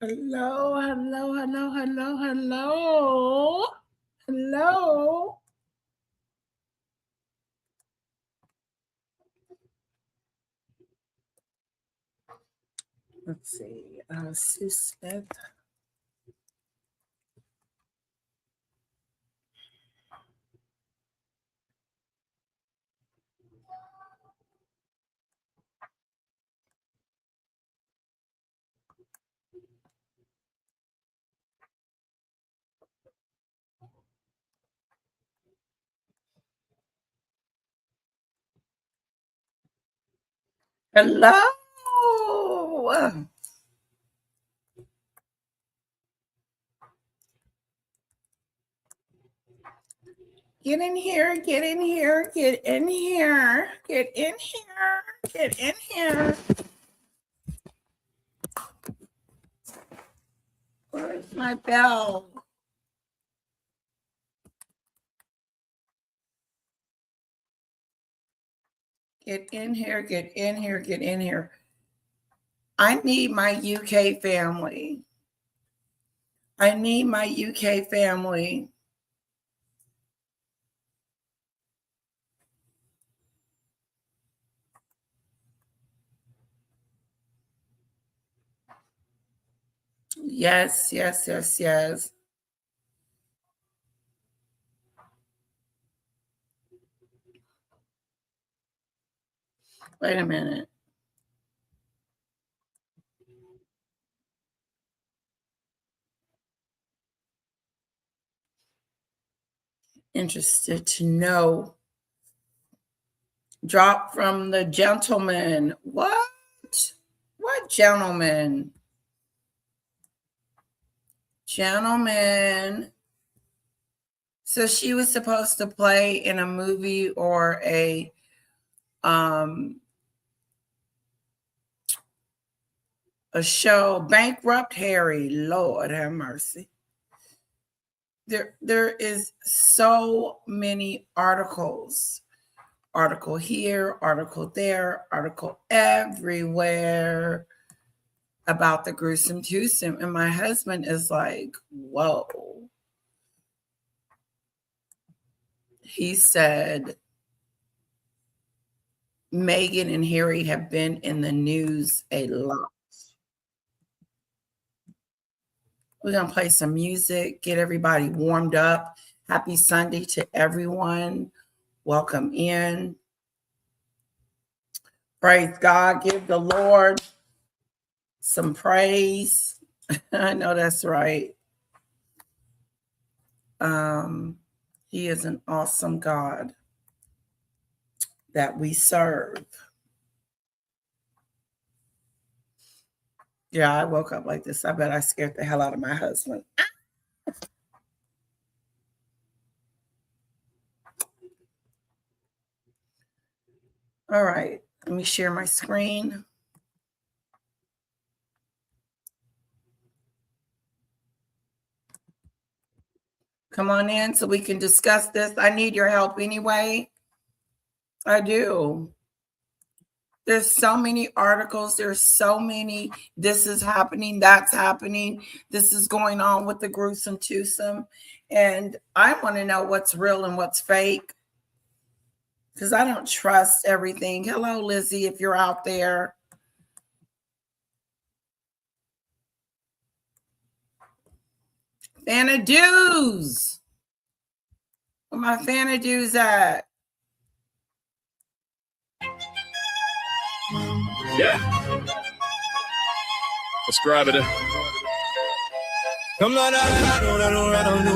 Hello, hello, hello, hello, hello. Hello. Let's see. Sue Smith. Hello. Get in here, get in here, get in here, get in here, get in here. Where's my bell? Get in here, get in here, get in here. I need my UK family. I need my UK family. Yes, yes, yes, yes. Wait a minute. Interested to know. Drop from the gentleman. What? What gentleman? Gentleman. So she was supposed to play in a movie or a show. Bankrupt Harry. Lord have mercy. There is so many articles. Article here, article there, article everywhere about the gruesome twosome. And my husband is like, whoa. He said Meghan and Harry have been in the news a lot. We're going to play some music, get everybody warmed up. Happy Sunday to everyone. Welcome in. Praise God. Give the Lord some praise. I know that's right. He is an awesome God that we serve. Yeah, I woke up like this. I bet I scared the hell out of my husband. All right, let me share my screen. Come on in so we can discuss this. I need your help anyway. I do. There's so many articles. There's so many. This is happening. That's happening. This is going on with the gruesome twosome. And I want to know what's real and what's fake, because I don't trust everything. Hello, Lizzie, if you're out there. Fan of dues. Where my fan of dues at? Yeah. Ascribe it. Come on, I don't know.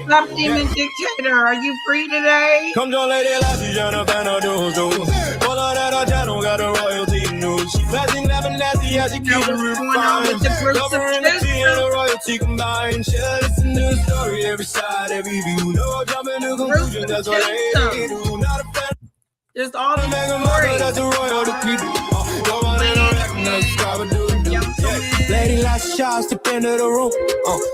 Stop Demon Dictator. Are you free today? Come on, lady, got a royalty news. Flashing lemon nasty as you keep it refined. Government and royalty combined. Share this new story, every side, every view. No jumping to conclusion, that's what they do. Not a fan. Just all the stories. That's a royalty. Go on and subscribe and do it. gentlemen. Lady lots of shots step into the room.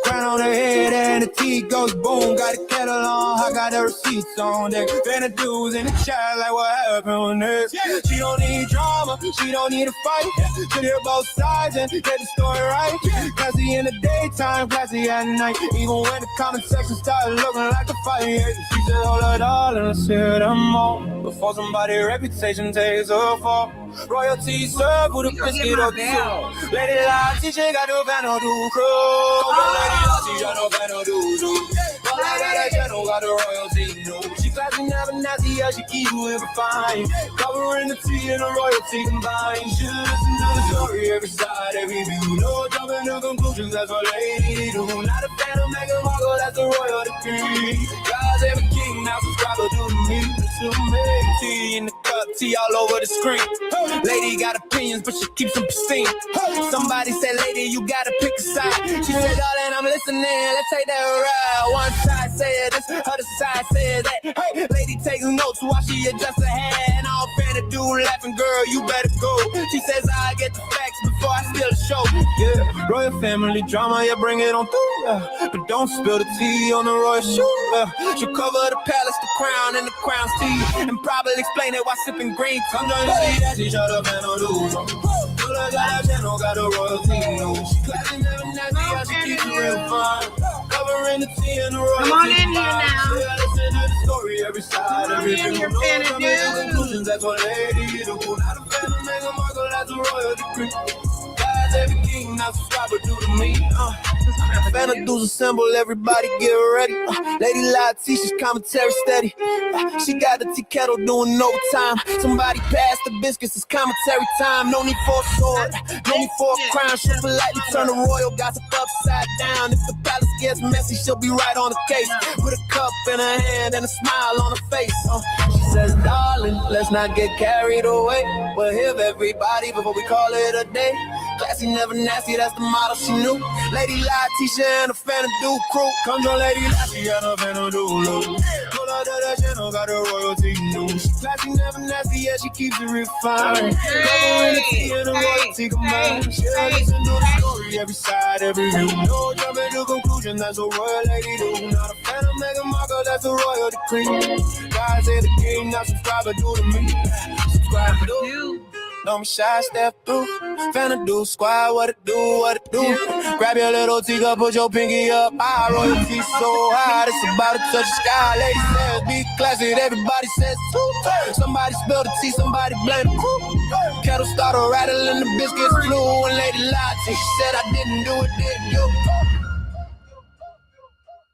Crown on her head and the tea goes boom. Got a kettle on, I got the receipts on deck. Then the dudes in the chat like what happened next. She don't need drama, she don't need a fight. She hear both sides and get the story right. Classy in the daytime, classy at night. Even when the comment section started looking like a fight. She said, hold it all and let's hear them all. Before somebody's reputation takes a fall. Royalty served with a biscuit or two. Lady Lottie, she got no panel to crew. Lady Lottie, she got no panel to do. Well, I got that channel, got the royalty, no. She classy, never nasty, yeah, she keep you refined. Covering the tea and the royalty combined. She listen to the story, every side, every view. No jumping to conclusions, that's what lady do. Not a fan of Meghan Markle, that's the royal decree. God's every king, now subscribe to me. To me, tea in the cup, tea all over the screen. Lady got opinions, but she keeps them pristine. Somebody said, lady, you gotta pick a side. She said, darling, I'm listening, let's take that ride. One side said this, other side said that. Hey, lady takes notes while she adjusts her hair. And all fan to do laughing, girl, you better go. She says, I get the facts before I steal the show. Yeah, royal family drama, yeah, bring it on through. But don't spill the tea on the royal shoe. She'll cover the palace, the crown, and the crown's tea. And probably explain it while sipping green. Come join the tea, that she shut up and no do. Got that channel, got a royalty news. She classy, never nasty, how she keeps it real fun. Covering the tea and the royalty. Come on in here now. Yeah, listen to the story, every side, every view. Here, No fan of coming to news. conclusions, that's what lady do. Not a fan of Meghan Markle, that's a royal decree. God's every king, now subscribe to me. Fan of dudes assemble, everybody get ready. Lady Lottie, she's commentary steady. She got the tea kettle doing overtime. Somebody pass the biscuits, it's commentary time. No need for a sword, no need for a crown. She'll politely turn the royal gossip upside down. If the palace gets messy, she'll be right on the case. With a cup in her hand and a smile on her face. She says, darling, let's not get carried away. We'll hear everybody before we call it a day. Classy, never nasty, that's the motto she knew. Lady Lottie and a fan of do crew. Come join Lady Lottie and a fan of do low. Pull out of that channel, got the royalty news. She classy, never nasty, yeah, she keeps it refined. Covering the tea and the royalty combined. She listen to the story, every side, every view. No jumping to conclusion, that's what royal lady do. Not a fan of Meghan Markle, that's a royal decree. God say the king, now subscribe to me. Subscribe to do. Don't be shy, step through. Finna do squad, what it do, what it do. Grab your little teacup, put your pinky up. High royalty so high, it's about to touch the sky. Lady says, be classy, everybody says too. Somebody spilled the tea, somebody blame the crew. Kettle started rattling, the biscuits flew. And Lady Lottie, she said, I didn't do it, did you?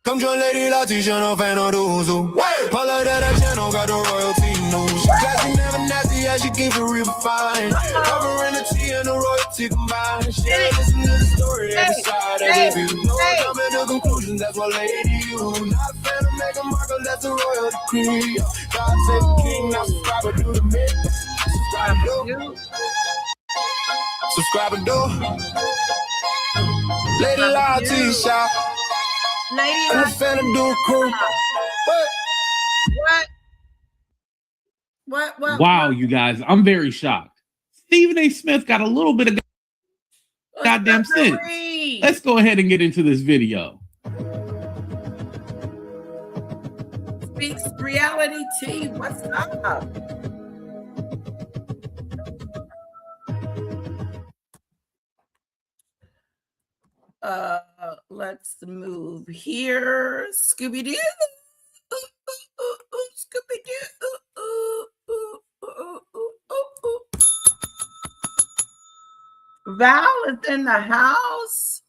Come join Lady Lottie, she no fan of Duzu. Pull out of that channel, got the royalty news. She classy, never nasty, yeah, she keep it real fine. Covering the tea and the royalty combined. She listen to the story, every side, every view. No jumping to conclusions, that's what lady you. Not a fan of Meghan Markle, that's a royal decree. God save the king, now subscribe to the mid. Subscribe to. Subscribe to. Lady Lottie shop. Lady I'm a fan of do crew. What? Wow, you guys, I'm very shocked. Stephen A. Smith got a little bit of goddamn sense. Let's go ahead and get into this video. Speaks reality tea. What's up? Let's move here. Scooby-Doo. Scooby-Doo. Val is in the house.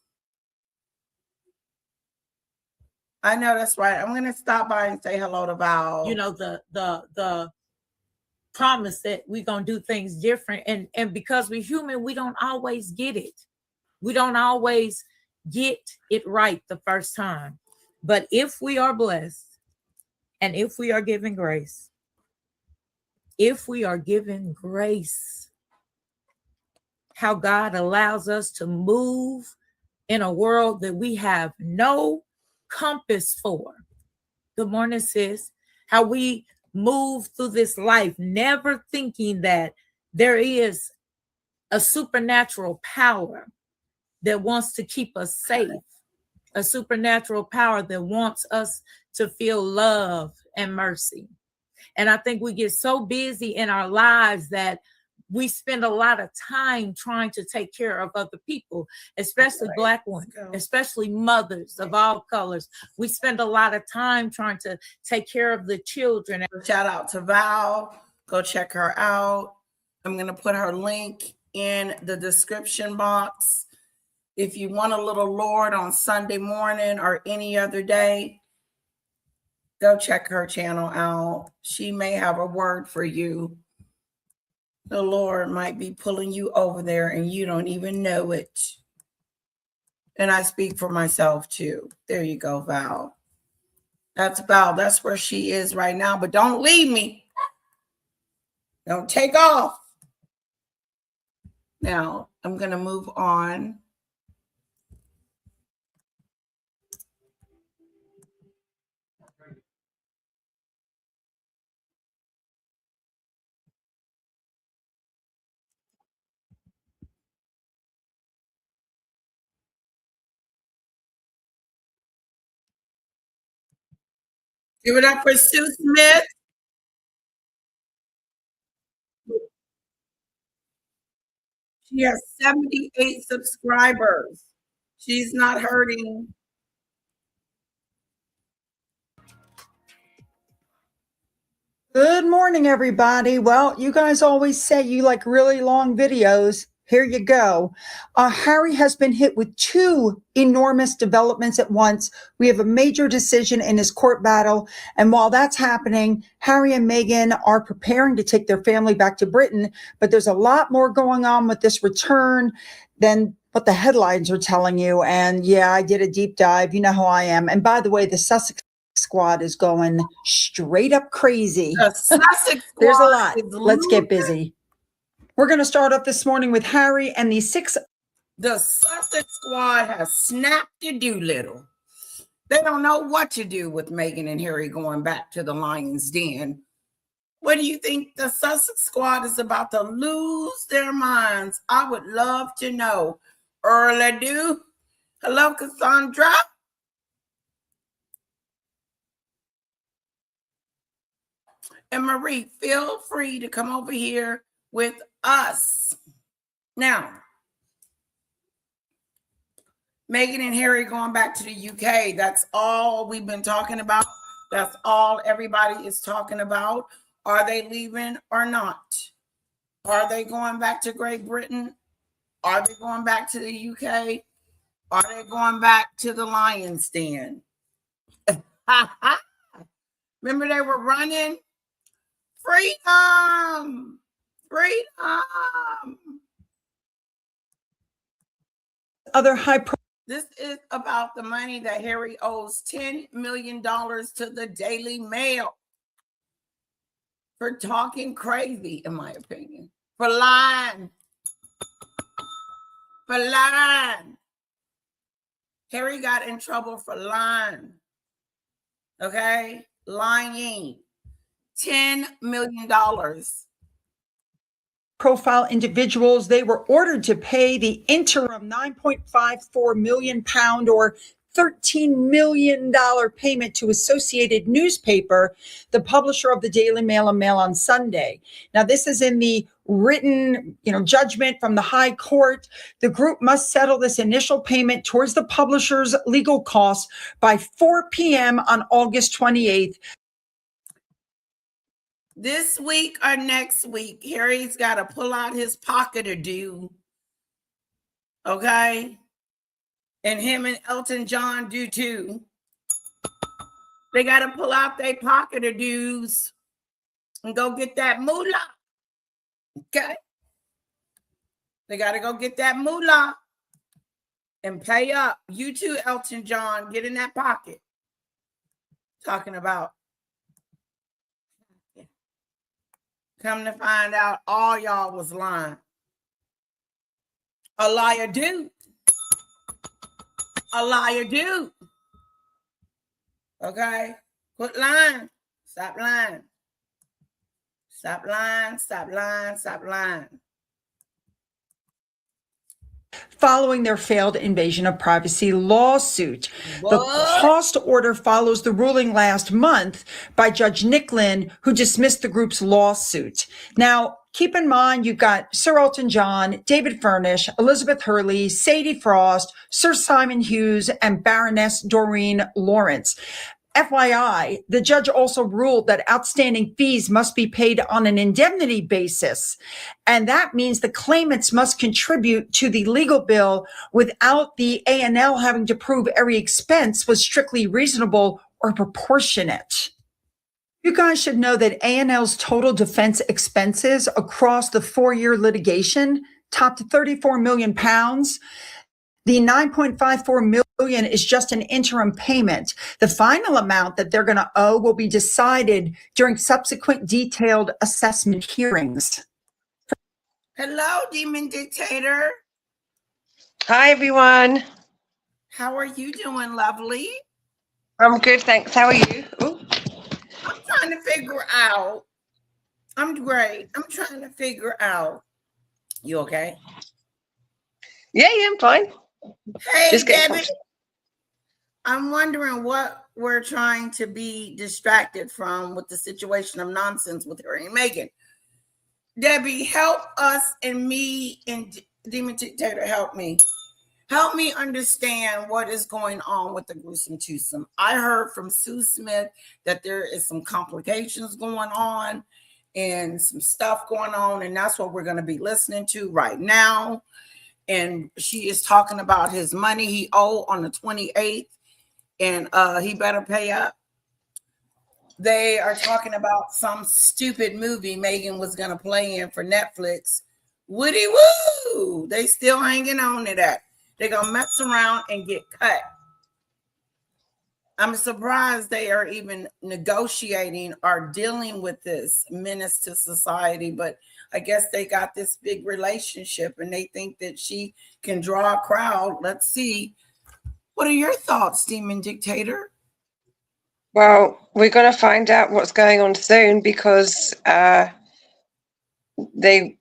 I know that's right. I'm going to stop by and say hello to Val. You know, the promise that we're going to do things different. And because we're human, we don't always get it. We don't always get it right the first time. But if we are blessed and if we are given grace, how God allows us to move in a world that we have no compass for. Good morning, sis. How we move through this life, never thinking that there is a supernatural power that wants to keep us safe, a supernatural power that wants us to feel love and mercy. And I think we get so busy in our lives that we spend a lot of time trying to take care of other people, especially Black women, especially mothers of all colors. We spend a lot of time trying to take care of the children. Shout out to Val. Go check her out. I'm going to put her link in the description box. If you want a little Lord on Sunday morning or any other day, go check her channel out. She may have a word for you. The Lord might be pulling you over there and you don't even know it. And I speak for myself too. There you go, Val. That's Val. That's where she is right now. But don't leave me. Don't take off. Now, I'm going to move on. Give it up for Sue Smith. She has 78 subscribers. She's not hurting. Good morning, everybody. Well, you guys always say you like really long videos. Here you go. Harry has been hit with two enormous developments at once. We have a major decision in his court battle. And while that's happening, Harry and Meghan are preparing to take their family back to Britain. But there's a lot more going on with this return than what the headlines are telling you. And yeah, I did a deep dive. You know how I am. And by the way, the Sussex squad is going straight up crazy. The Sussex squad. There's a lot. Let's get busy. We're going to start off this morning with Harry and the six. The Sussex squad has snapped to Doolittle. They don't know what to do with Meghan and Harry going back to the lion's den. What do you think? The Sussex squad is about to lose their minds. I would love to know. Early do. Hello, Cassandra. And Marie, feel free to come over here with us. Now, Meghan and Harry going back to the UK. That's all we've been talking about. That's all everybody is talking about. Are they leaving or not? Are they going back to Great Britain? Are they going back to the UK? Are they going back to the lion's den? Remember they were running? Freedom! Freedom! Other high. This is about the money that Harry owes $10 million to the Daily Mail for talking crazy, in my opinion. For lying. For lying. Harry got in trouble for lying. Okay? Lying. $10 million. Profile individuals, they were ordered to pay the interim £9.54 million or $13 million payment to Associated Newspaper, the publisher of the Daily Mail and Mail on Sunday. Now, this is in the written, judgment from the High Court. The group must settle this initial payment towards the publisher's legal costs by 4 p.m. on August 28th. This week or next week, Harry's got to pull out his pocket or do. Okay? And him and Elton John do too. They got to pull out their pocket or dues and go get that moolah. Okay? They got to go get that moolah and pay up. You too, Elton John, get in that pocket. Talking about. Come to find out, all y'all was lying. A liar do. A liar do. Okay? Quit lying. Stop lying. Stop lying. Stop lying. Stop lying. following their failed invasion of privacy lawsuit. The What? cost order follows the ruling last month by Judge Nicklin, who dismissed the group's lawsuit. Now, keep in mind, you've got Sir Elton John, David Furnish, Elizabeth Hurley, Sadie Frost, Sir Simon Hughes, and Baroness Doreen Lawrence. FYI, the judge also ruled that outstanding fees must be paid on an indemnity basis. And that means the claimants must contribute to the legal bill without the A&L having to prove every expense was strictly reasonable or proportionate. You guys should know that A&L's total defense expenses across the 4-year litigation topped 34 million pounds. The 9.54 million is just an interim payment. The final amount that they're going to owe will be decided during subsequent detailed assessment hearings. Hello, Demon Dictator. Hi, everyone. How are you doing, lovely? I'm good, thanks. How are you? Ooh. I'm trying to figure out. I'm great. I'm trying to figure out. You okay? Yeah, I'm fine. Hey, Just getting Debbie. comfortable. I'm wondering what we're trying to be distracted from with the situation of nonsense with Harry and Meghan. Debbie, help us and me and Demon Dictator, help me. Help me understand what is going on with the gruesome twosome. I heard from Sue Smith that there is some complications going on and some stuff going on, and that's what we're going to be listening to right now. And she is talking about his money he owed on the 28th, and he better pay up. They are talking about some stupid movie Meghan was going to play in for Netflix. Woody woo! They still hanging on to that. They're going to mess around and get cut. I'm surprised they are even negotiating or dealing with this menace to society, but I guess they got this big relationship and they think that she can draw a crowd. Let's see. What are your thoughts, Demon Dictator? Well, we're going to find out what's going on soon because they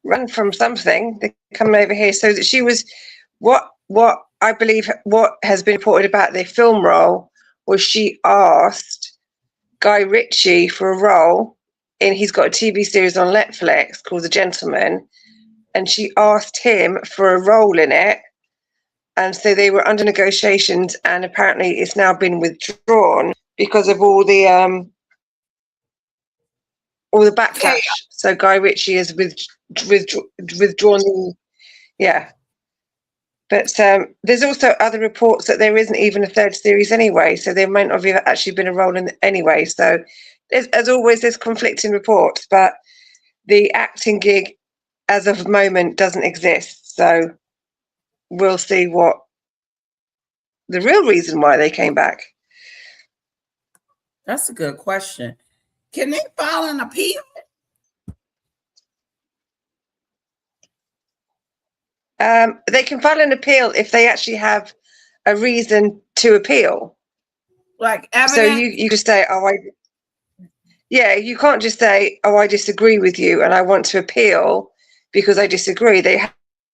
ran from something. They're coming over here. So that she was, what I believe, what has been reported about the film role was she asked Guy Ritchie for a role in, he's got a TV series on Netflix called The Gentleman, and she asked him for a role in it. And so they were under negotiations, and apparently it's now been withdrawn because of all the backlash. Okay. So Guy Ritchie has withdrawn the, yeah. But there's also other reports that there isn't even a third series anyway, so there might not have actually been a role in it anyway. So as always, there's conflicting reports, but the acting gig as of the moment doesn't exist. So we'll see what the real reason why they came back. That's a good question. Can they file an appeal? They can file an appeal if they actually have a reason to appeal. Like evidence? So you just say, you can't just say, I disagree with you and I want to appeal because I disagree. They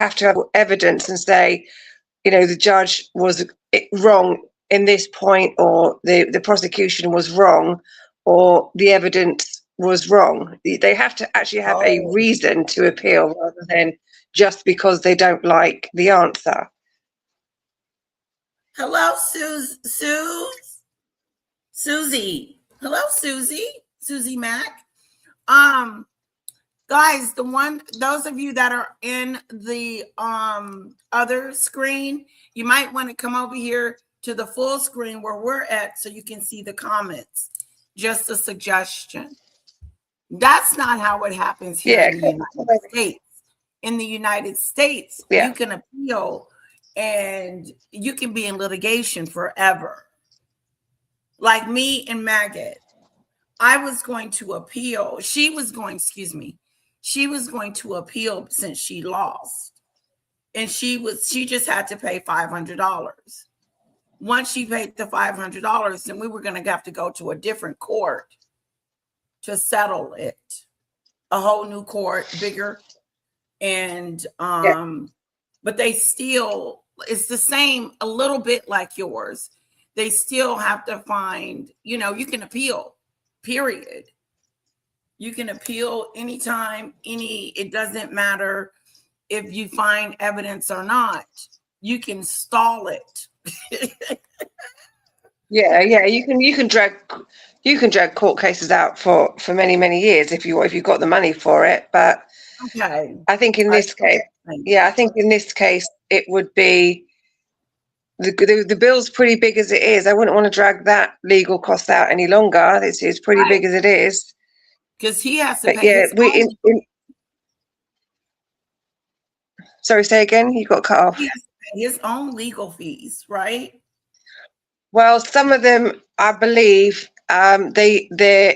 have to have evidence and say, the judge was wrong in this point, or the prosecution was wrong, or the evidence was wrong. They have to actually have a reason to appeal rather than just because they don't like the answer. Hello, Susie. Hello, Susie Mac. Guys, those of you that are in the other screen, you might want to come over here to the full screen where we're at so you can see the comments. Just a suggestion. That's not how it happens here in the United States. In the United States, you can appeal and you can be in litigation forever. Like me and Maggot. I was going to appeal. She was going to appeal since she lost. And she just had to pay $500. Once she paid the $500, then we were going to have to go to a different court to settle it. A whole new court, bigger. And but they still, it's the same, a little bit like yours. They still have to find, you know, you can appeal, period. You can appeal anytime, it doesn't matter if you find evidence or not. You can stall it. Yeah, you can drag court cases out for many years if you've got the money for it. But Okay. I think in this case, I think in this case it would be the bill's pretty big as it is. I wouldn't want to drag that legal cost out any longer. It's pretty big as it is. Because he has to But pay yeah, sorry, say again. You got cut off. he has to pay his own legal fees, right? Well, some of them, I believe, their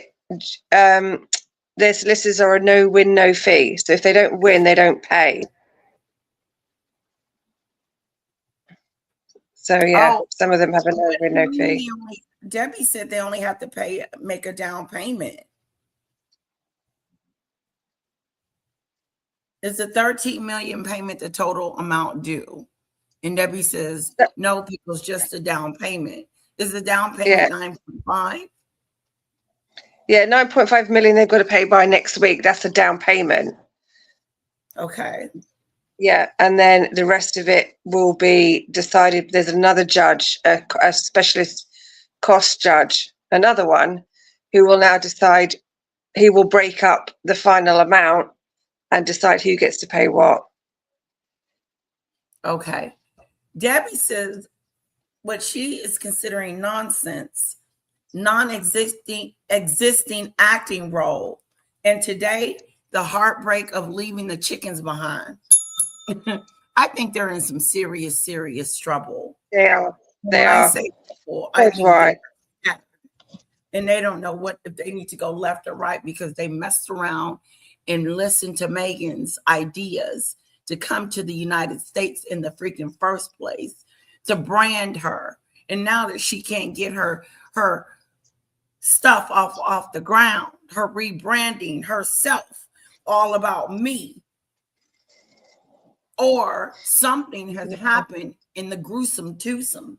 solicitors are a no-win, no-fee. So if they don't win, they don't pay. So yeah, some of them have a no-win, no-fee. Debbie said they only have to make a down payment. Is the 13 million payment the total amount due? And Debbie says, no, people's just a down payment. Is the down payment 9.5? Yeah, 9.5 million they've got to pay by next week. That's a down payment. Okay. Yeah, and then the rest of it will be decided. There's another judge, a specialist cost judge, another one, who will now decide. He will break up the final amount and decide who gets to pay what. Okay. Debbie says what she is considering nonsense, non-existing acting role, and today the heartbreak of leaving the chickens behind. I think they're in some serious trouble. They are. I say people, that's right. And they don't know if they need to go left or right because they messed around and listened to Meghan's ideas to come to the United States in the freaking first place, to brand her. And now that she can't get her stuff off the ground, her rebranding herself, all about me, or something has happened in the gruesome twosome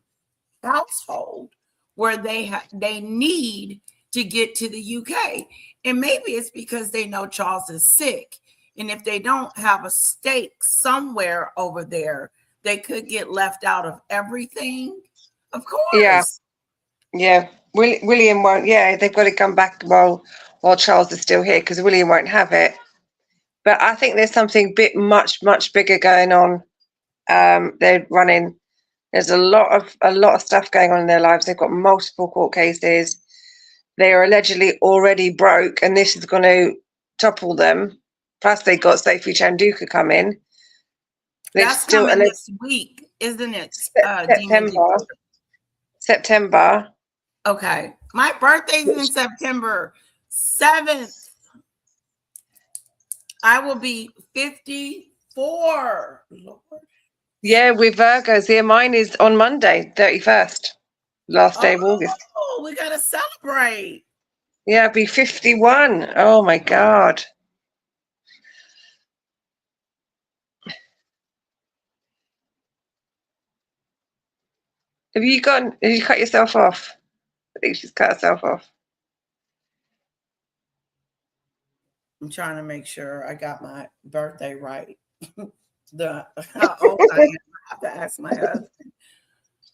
household where they need to get to the UK. And maybe it's because they know Charles is sick. And if they don't have a stake somewhere over there, they could get left out of everything. Of course. Yeah. William won't. Yeah, they've got to come back while Charles is still here because William won't have it. But I think there's something much bigger going on. They're running. There's a lot of stuff going on in their lives. They've got multiple court cases. They are allegedly already broke, and this is going to topple them. Plus, they got Sophie Chanduka come in. That's still coming this week, isn't it? September. Okay, my birthday's in September 7th. I will be 54. Lord. Yeah, with Virgos. Yeah, mine is on Monday, 31st, last day of August. Oh, we gotta celebrate. Yeah, I'll be 51. Oh my God. Have you cut yourself off? I think she's cut herself off. I'm trying to make sure I got my birthday right. How old I am, I have to ask my husband.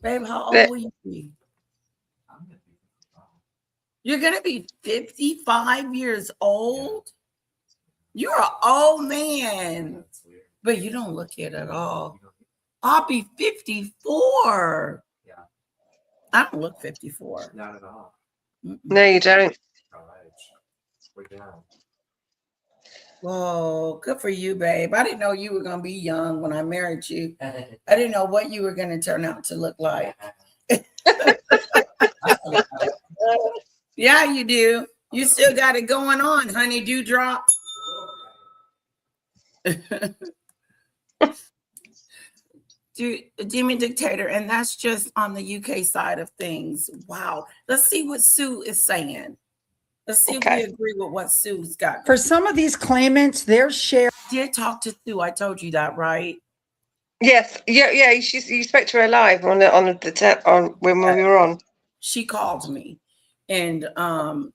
Babe, how old will you be? You're gonna be 55 years old? You're an old man. But you don't look it at all. I'll be 54. Yeah. I don't look 54. Not at all. No, you don't. We're down. Whoa, good for you, babe. I didn't know you were going to be young when I married you. I didn't know what you were going to turn out to look like. Yeah, you do. You still got it going on, honey dewdrop. Demon Dictator, and that's just on the UK side of things. Wow. Let's see what Sue is saying. Let's see if we agree with what Sue's got. For some of these claimants, their share. I did talk to Sue. I told you that, right? Yes, yeah. You spoke to her live on when we were on. She called me, and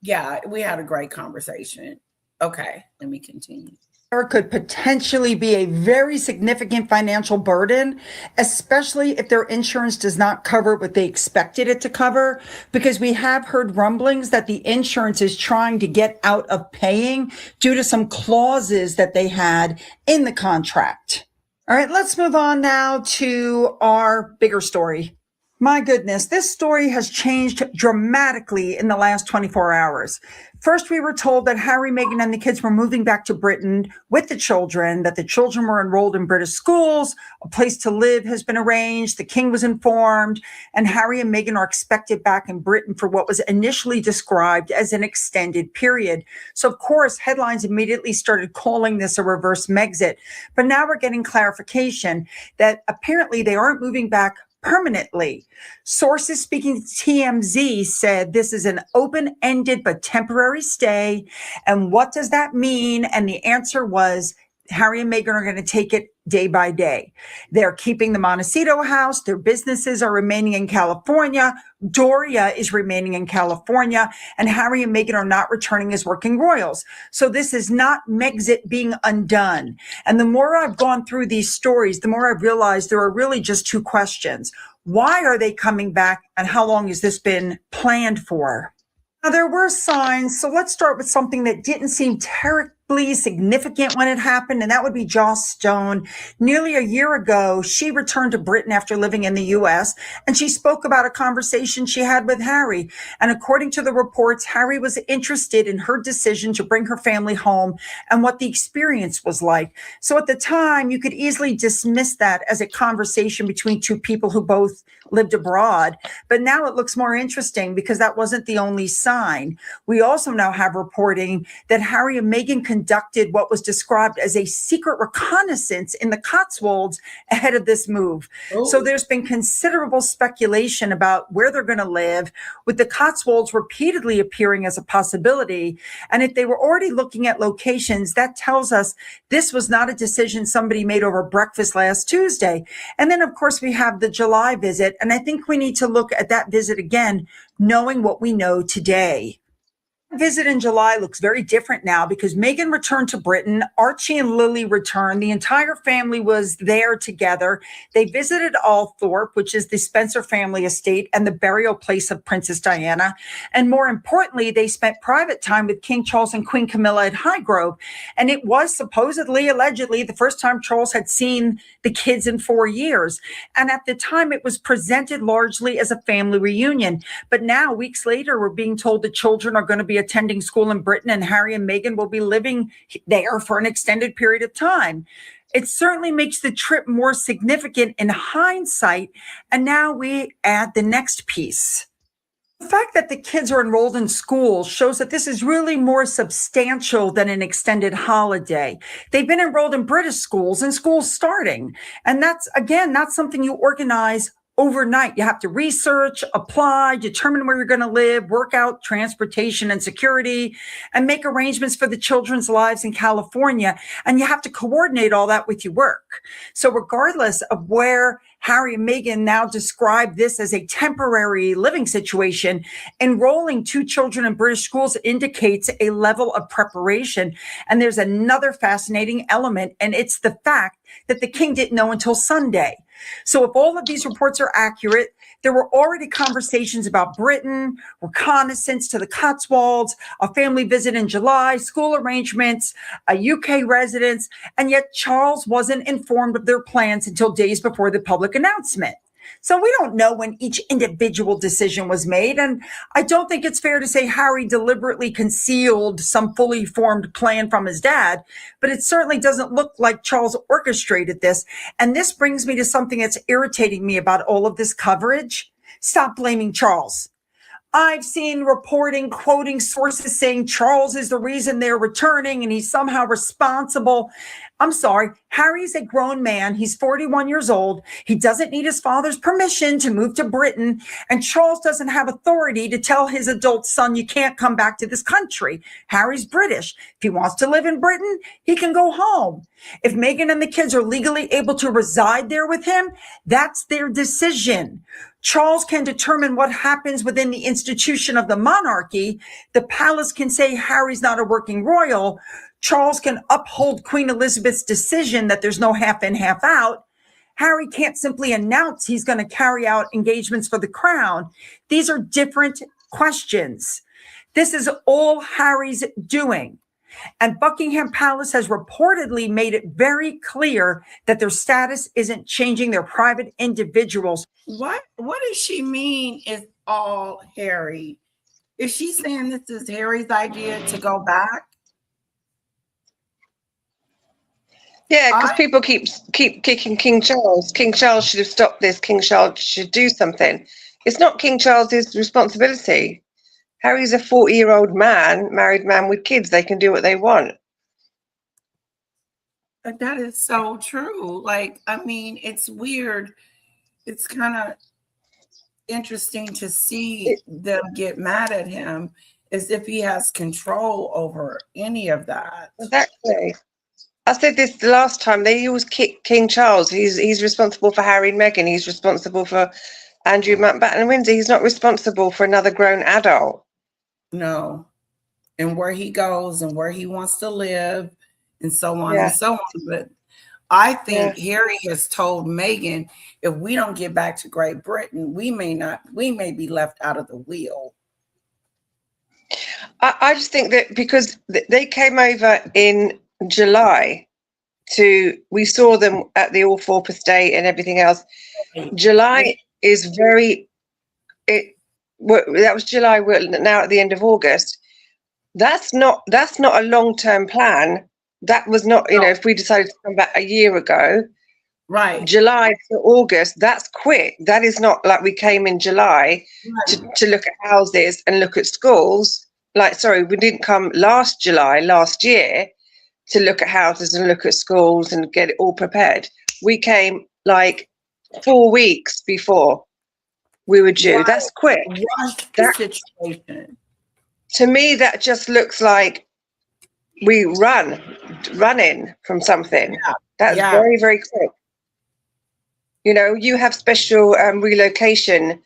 yeah, we had a great conversation. Okay, let me continue. Could potentially be a very significant financial burden, especially if their insurance does not cover what they expected it to cover, because we have heard rumblings that the insurance is trying to get out of paying due to some clauses that they had in the contract. All right, let's move on now to our bigger story. My goodness, this story has changed dramatically in the last 24 hours. First, we were told that Harry, Meghan, and the kids were moving back to Britain with the children, that the children were enrolled in British schools, a place to live has been arranged, the king was informed, and Harry and Meghan are expected back in Britain for what was initially described as an extended period. So, of course, headlines immediately started calling this a reverse Megxit. But now we're getting clarification that apparently they aren't moving back permanently. Sources speaking to TMZ said this is an open-ended but temporary stay. And what does that mean? And the answer was Harry and Meghan are going to take it day by day. They're keeping the Montecito house. Their businesses are remaining in California. Doria is remaining in California. And Harry and Meghan are not returning as working royals. So this is not Megxit being undone. And the more I've gone through these stories, the more I've realized there are really just two questions. Why are they coming back? And how long has this been planned for? Now, there were signs. So let's start with something that didn't seem terribly significant when it happened, and that would be Joss Stone. Nearly a year ago, she returned to Britain after living in the U.S., and she spoke about a conversation she had with Harry. And according to the reports, Harry was interested in her decision to bring her family home and what the experience was like. So at the time, you could easily dismiss that as a conversation between two people who both lived abroad. But now it looks more interesting because that wasn't the only sign. We also now have reporting that Harry and Meghan conducted what was described as a secret reconnaissance in the Cotswolds ahead of this move. Oh. So there's been considerable speculation about where they're going to live, with the Cotswolds repeatedly appearing as a possibility. And if they were already looking at locations, that tells us this was not a decision somebody made over breakfast last Tuesday. And then, of course, we have the July visit. And I think we need to look at that visit again, knowing what we know today. Visit in July looks very different now because Meghan returned to Britain. Archie and Lily returned. The entire family was there together. They visited Althorpe, which is the Spencer family estate and the burial place of Princess Diana. And more importantly, they spent private time with King Charles and Queen Camilla at Highgrove. And it was supposedly, allegedly, the first time Charles had seen the kids in 4 years. And at the time, it was presented largely as a family reunion. But now, weeks later, we're being told the children are going to be attending school in Britain and Harry and Meghan will be living there for an extended period of time. It certainly makes the trip more significant in hindsight. And now we add the next piece. The fact that the kids are enrolled in school shows that this is really more substantial than an extended holiday. They've been enrolled in British schools and schools starting. And that's, again, not something you organize overnight. You have to research, apply, determine where you're going to live, work out transportation and security, and make arrangements for the children's lives in California. And you have to coordinate all that with your work. So regardless of where Harry and Meghan now describe this as a temporary living situation, enrolling two children in British schools indicates a level of preparation. And there's another fascinating element, and it's the fact that the king didn't know until Sunday. So if all of these reports are accurate, there were already conversations about Britain, reconnaissance to the Cotswolds, a family visit in July, school arrangements, a UK residence, and yet Charles wasn't informed of their plans until days before the public announcement. So we don't know when each individual decision was made. And I don't think it's fair to say Harry deliberately concealed some fully formed plan from his dad, but it certainly doesn't look like Charles orchestrated this. And this brings me to something that's irritating me about all of this coverage. Stop blaming Charles. I've seen reporting quoting sources saying Charles is the reason they're returning and he's somehow responsible. I'm sorry. Harry's a grown man. He's 41 years old. He doesn't need his father's permission to move to Britain. And Charles doesn't have authority to tell his adult son, you can't come back to this country. Harry's British. If he wants to live in Britain, he can go home. If Meghan and the kids are legally able to reside there with him, that's their decision. Charles can determine what happens within the institution of the monarchy. The palace can say Harry's not a working royal. Charles can uphold Queen Elizabeth's decision that there's no half in, half out. Harry can't simply announce he's going to carry out engagements for the crown. These are different questions. This is all Harry's doing. And Buckingham Palace has reportedly made it very clear that their status isn't changing. They're private individuals. What does she mean is all Harry? Is she saying this is Harry's idea to go back? Yeah, because people keep kicking King Charles. King Charles should have stopped this. King Charles should do something. It's not King Charles's responsibility. Harry's a 40-year-old man, married man with kids. They can do what they want. That is so true. Like, I mean, it's weird. It's kind of interesting to see them get mad at him as if he has control over any of that. Exactly. I said this the last time. They always kick King Charles. He's responsible for Harry and Meghan. He's responsible for Andrew Mountbatten Windsor. He's not responsible for another grown adult. No. And where he goes and where he wants to live and so on and so on. But I think Harry has told Meghan, if we don't get back to Great Britain, we may be left out of the wheel. I just think that because they came over in July we saw them at the All Four estate and everything else. July is that was July. We're now at the end of August. That's not a long-term plan. That was not, if we decided to come back a year ago, right? July to August, that's quick. That is not like we came in July to look at houses and look at schools. We didn't come last year to look at houses and look at schools and get it all prepared. We came like 4 weeks before we were due. Right. That's quick. Situation. To me, that just looks like we running from something. Yeah. That's very, very quick. You have special relocation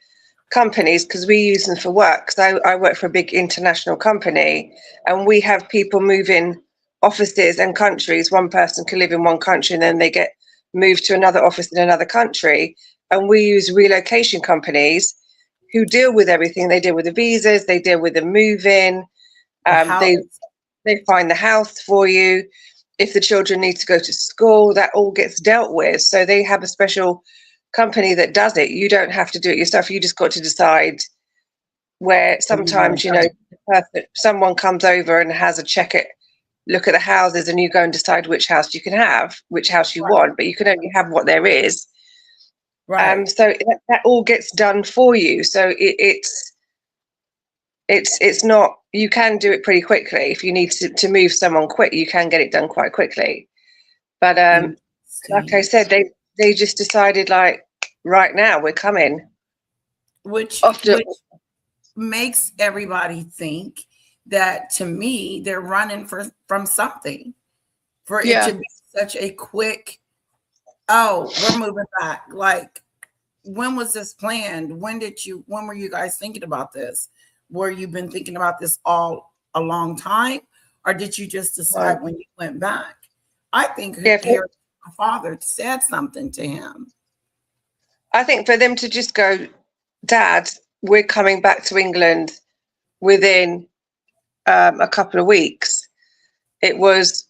companies because we use them for work. So I work for a big international company and we have people moving offices and countries. One person can live in one country and then they get moved to another office in another country. And we use relocation companies who deal with everything. They deal with the visas, they deal with the move-in, they find the house for you. If the children need to go to school, that all gets dealt with. So they have a special company that does it. You don't have to do it yourself. You just got to decide where sometimes, someone comes over and has a look at the houses and you go and decide which house you can have, which house you want, but you can only have what there is. Right. So that all gets done for you. So it's not, you can do it pretty quickly. If you need to move someone quick, you can get it done quite quickly. But like I said, they just decided right now we're coming. Which makes everybody think that, to me, they're running from something. For it to be such a quick, we're moving back. Like, when was this planned? When were you guys thinking about this? Were you been thinking about this all a long time? Or did you just decide when you went back? I think Harry's father said something to him. I think for them to just go, Dad, we're coming back to England within a couple of weeks. It was,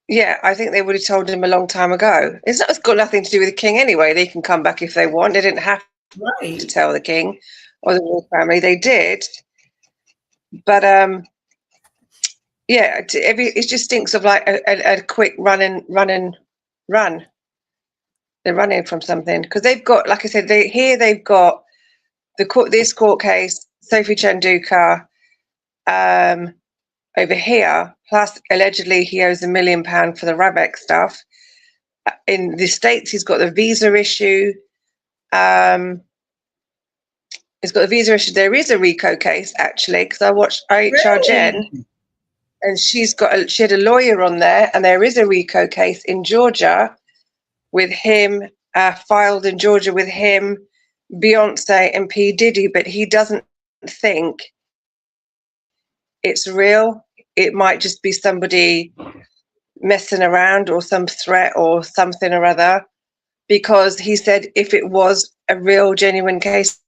I think they would have told him a long time ago. It's got nothing to do with the king anyway. They can come back if they want. They didn't have to tell the king or the royal family. They did. But it just stinks of like a quick run. They're running from something because they've got, like I said, they've got this court case, Sophie Chanduka, over here, plus allegedly he owes £1 million for the Rabeck stuff. In the States, he's got the visa issue. He's got the visa issue. There is a RICO case, actually, because I watched IHR Jen, and she had a lawyer on there, and there is a RICO case in Georgia with him, filed in Georgia with him, Beyonce, and P. Diddy, but he doesn't think it's real. It might just be somebody messing around or some threat or something or other, because he said if it was a real, genuine case,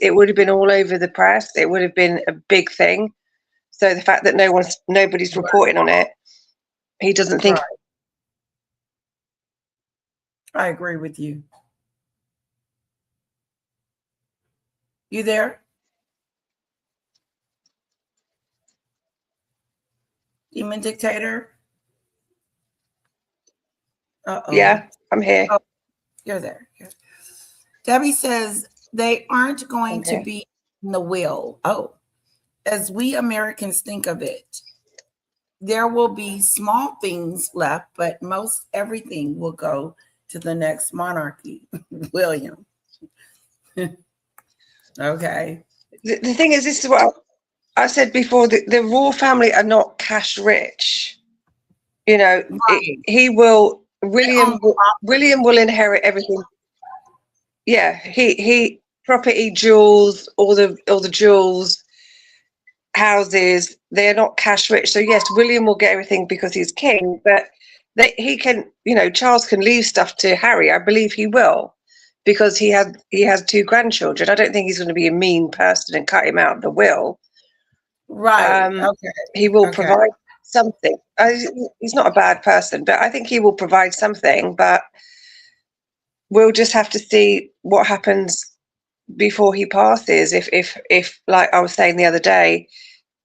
it would have been all over the press. It would have been a big thing. So the fact that nobody's reporting on it, he doesn't think. I agree with you. You there? Demon Dictator? Uh-oh. Yeah, I'm here. Oh, you're there. Debbie says they aren't going to be in the will. Oh, as we Americans think of it, there will be small things left, but most everything will go to the next monarchy. William. Okay. The thing is, this is what I said before, the royal family are not cash rich. You know, William will inherit everything. Yeah, he property, jewels, all the jewels, houses, they're not cash rich. So yes, William will get everything because he's king, but he can, Charles can leave stuff to Harry. I believe he will, because he has 2 grandchildren. I don't think he's going to be a mean person and cut him out of the will. Right. Okay. He will provide something. He's not a bad person, but I think he will provide something. But we'll just have to see what happens before he passes. If like I was saying the other day,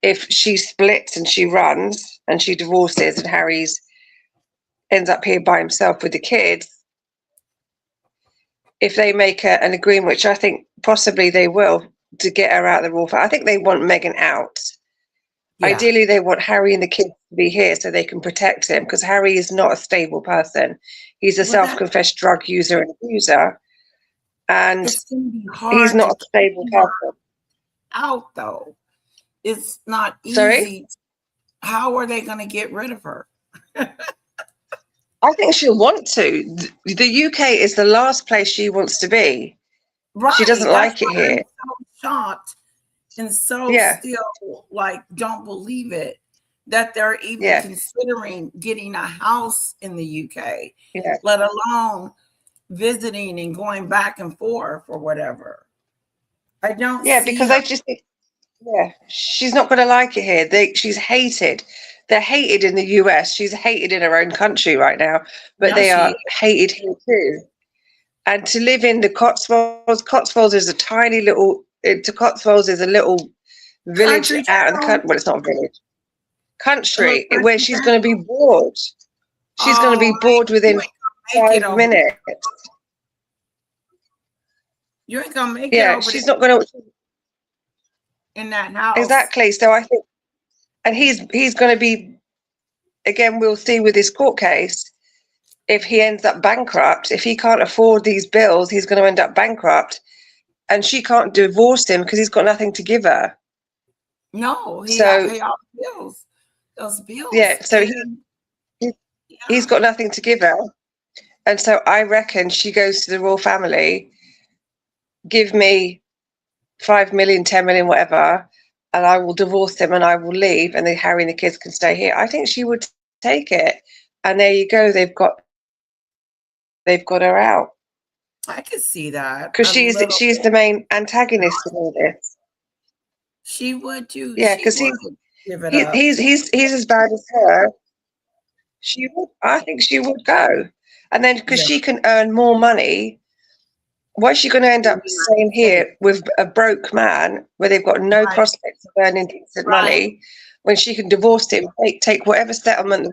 if she splits and she runs and she divorces and Harry's ends up here by himself with the kids, if they make an agreement, which I think possibly they will, to get her out of the royal family. I think they want Meghan out. Yeah. Ideally, they want Harry and the kids to be here so they can protect him, because Harry is not a stable person. He's a self-confessed drug user and abuser, and he's not a stable person. Out though, it's not easy. Sorry? How are they going to get rid of her? I think she'll want to. The UK is the last place she wants to be. Right. She doesn't like it here. I'm so shocked and so still don't believe it that they're even considering getting a house in the UK, let alone visiting and going back and forth or whatever. I don't. Yeah, because I just think, she's not going to like it here. She's hated. They're hated in the US. She's hated in her own country right now, but they are hated here too. And to live in the Cotswolds is a tiny little. Cotswolds is a little village out of the country. Well, it's not a village. Country where she's going to be bored. She's going to be bored within 5 minutes. You ain't gonna make it. Yeah, she's not going to. In that house. Exactly. So I think. And he's going to be, again, we'll see with this court case, if he ends up bankrupt, if he can't afford these bills, he's going to end up bankrupt. And she can't divorce him because he's got nothing to give her. No, he got to pay all the bills. Those bills. Yeah, so he's got nothing to give her. And so I reckon she goes to the royal family, give me 5 million, 10 million, whatever, and I will divorce him and I will leave, and then Harry and the kids can stay here. I think she would take it. And there you go. They've got her out. I can see that. Because she's the main antagonist in all this. She would too. Yeah, because he's as bad as her. She would. I think she would go. And then because she can earn more money, why is she going to end up staying here with a broke man where they've got no prospects of earning decent money, when she can divorce him, take whatever settlement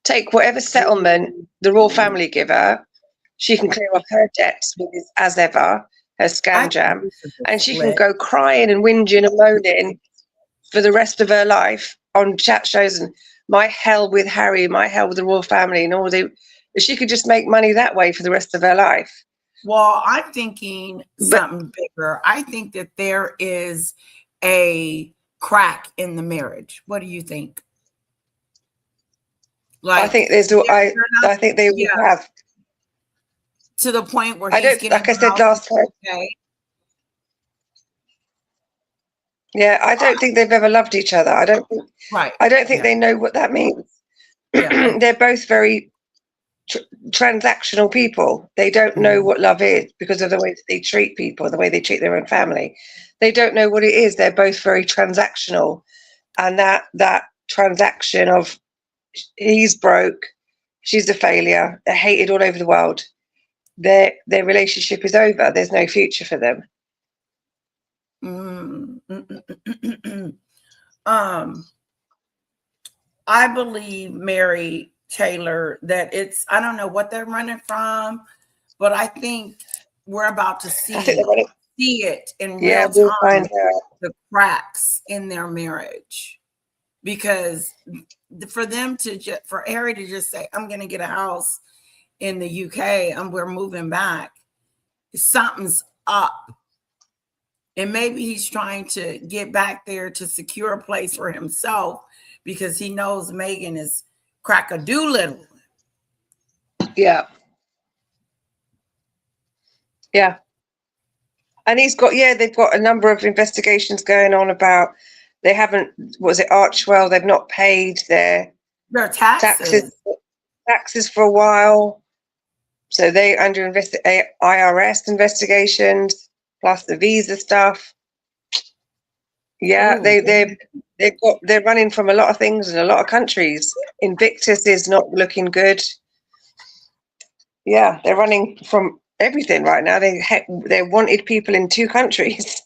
the royal family give her, she can clear off her debts as ever, her scam jam, and she can go crying and whinging and moaning for the rest of her life on chat shows and my hell with Harry, my hell with the royal family, and all the. She could just make money that way for the rest of her life. Well, I'm thinking something bigger. I think that there is a crack in the marriage. What do you think? Like, I think there's. I think they will have to the point where I don't. Like I said last time. Okay. Yeah, I don't think they've ever loved each other. I don't. Right. I don't think they know what that means. Yeah. They're both very transactional people. They don't know what love is because of the way that they treat people, the way they treat their own family. They don't know what it is. They're both very transactional, and that transaction of he's broke, she's a failure, they're hated all over the world. Their relationship is over. There's no future for them. I believe, Mary Taylor, that I don't know what they're running from, but I think we're about to see it in real time, the cracks in their marriage. Because for Harry to just say, I'm going to get a house in the UK and we're moving back, something's up. And maybe he's trying to get back there to secure a place for himself because he knows Meghan is crack-a-doodle. Yeah. Yeah. And they've got a number of investigations going on about they haven't, Archwell, they've not paid their taxes for a while. So they under IRS investigations, plus the visa stuff. Yeah, they're running from a lot of things in a lot of countries. Invictus is not looking good. Yeah, they're running from everything right now. They wanted people in 2 countries.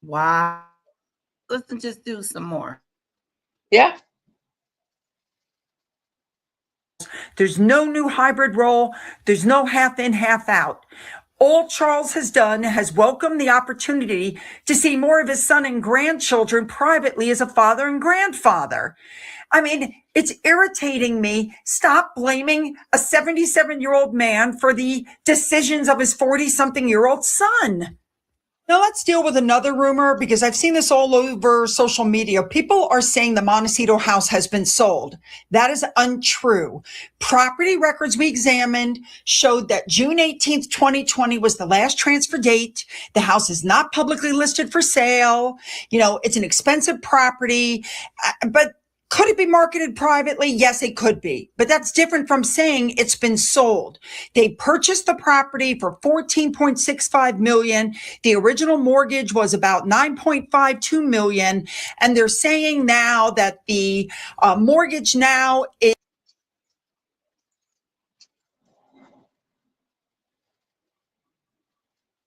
Wow. Let's just do some more. Yeah. There's no new hybrid role. There's no half in, half out. All Charles has done has welcomed the opportunity to see more of his son and grandchildren privately as a father and grandfather. I mean, it's irritating me. Stop blaming a 77-year-old man for the decisions of his 40-something-year-old son. Now let's deal with another rumor because I've seen this all over social media. People are saying the Montecito house has been sold. That is untrue. Property records we examined showed that June 18th, 2020 was the last transfer date. The house is not publicly listed for sale. It's an expensive property, but could it be marketed privately? Yes, it could be, but that's different from saying it's been sold. They purchased the property for $14.65 million. The original mortgage was about $9.52 million. And they're saying now that the mortgage now is.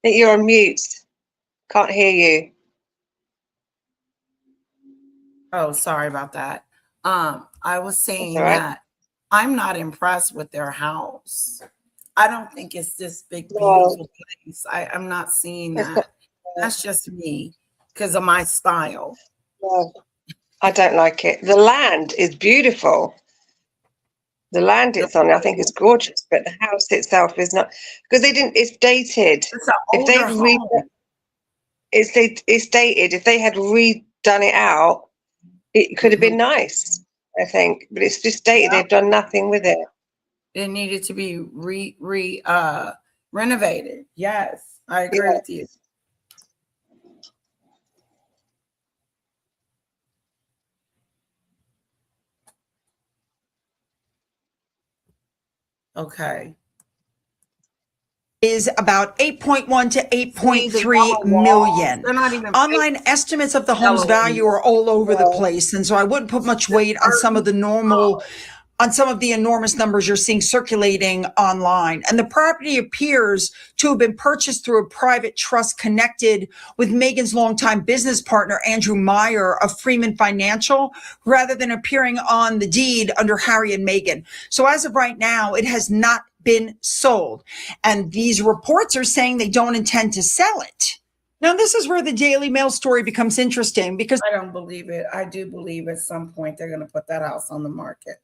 I think you're on mute. Can't hear you. Oh, sorry about that. I was saying that I'm not impressed with their house. I don't think it's this big, beautiful place. I'm not seeing that. That's just me because of my style. No, I don't like it. The land is beautiful. The land it's on, I think, is gorgeous, but the house itself is not, because it's dated. It's dated. If they had redone it out, it could have been nice, I think, but it's just dated. They've done nothing with it. It needed to be renovated. Yes, I agree with you. Okay. Is about 8.1 to 8.3 million. Online estimates of the home's value are all over the place. And so I wouldn't put much weight on some of the enormous numbers you're seeing circulating online. And the property appears to have been purchased through a private trust connected with Meghan's longtime business partner, Andrew Meyer of Freeman Financial, rather than appearing on the deed under Harry and Meghan. So as of right now, it has not been sold. And these reports are saying they don't intend to sell it. Now, this is where the Daily Mail story becomes interesting because I don't believe it. I do believe at some point they're going to put that house on the market.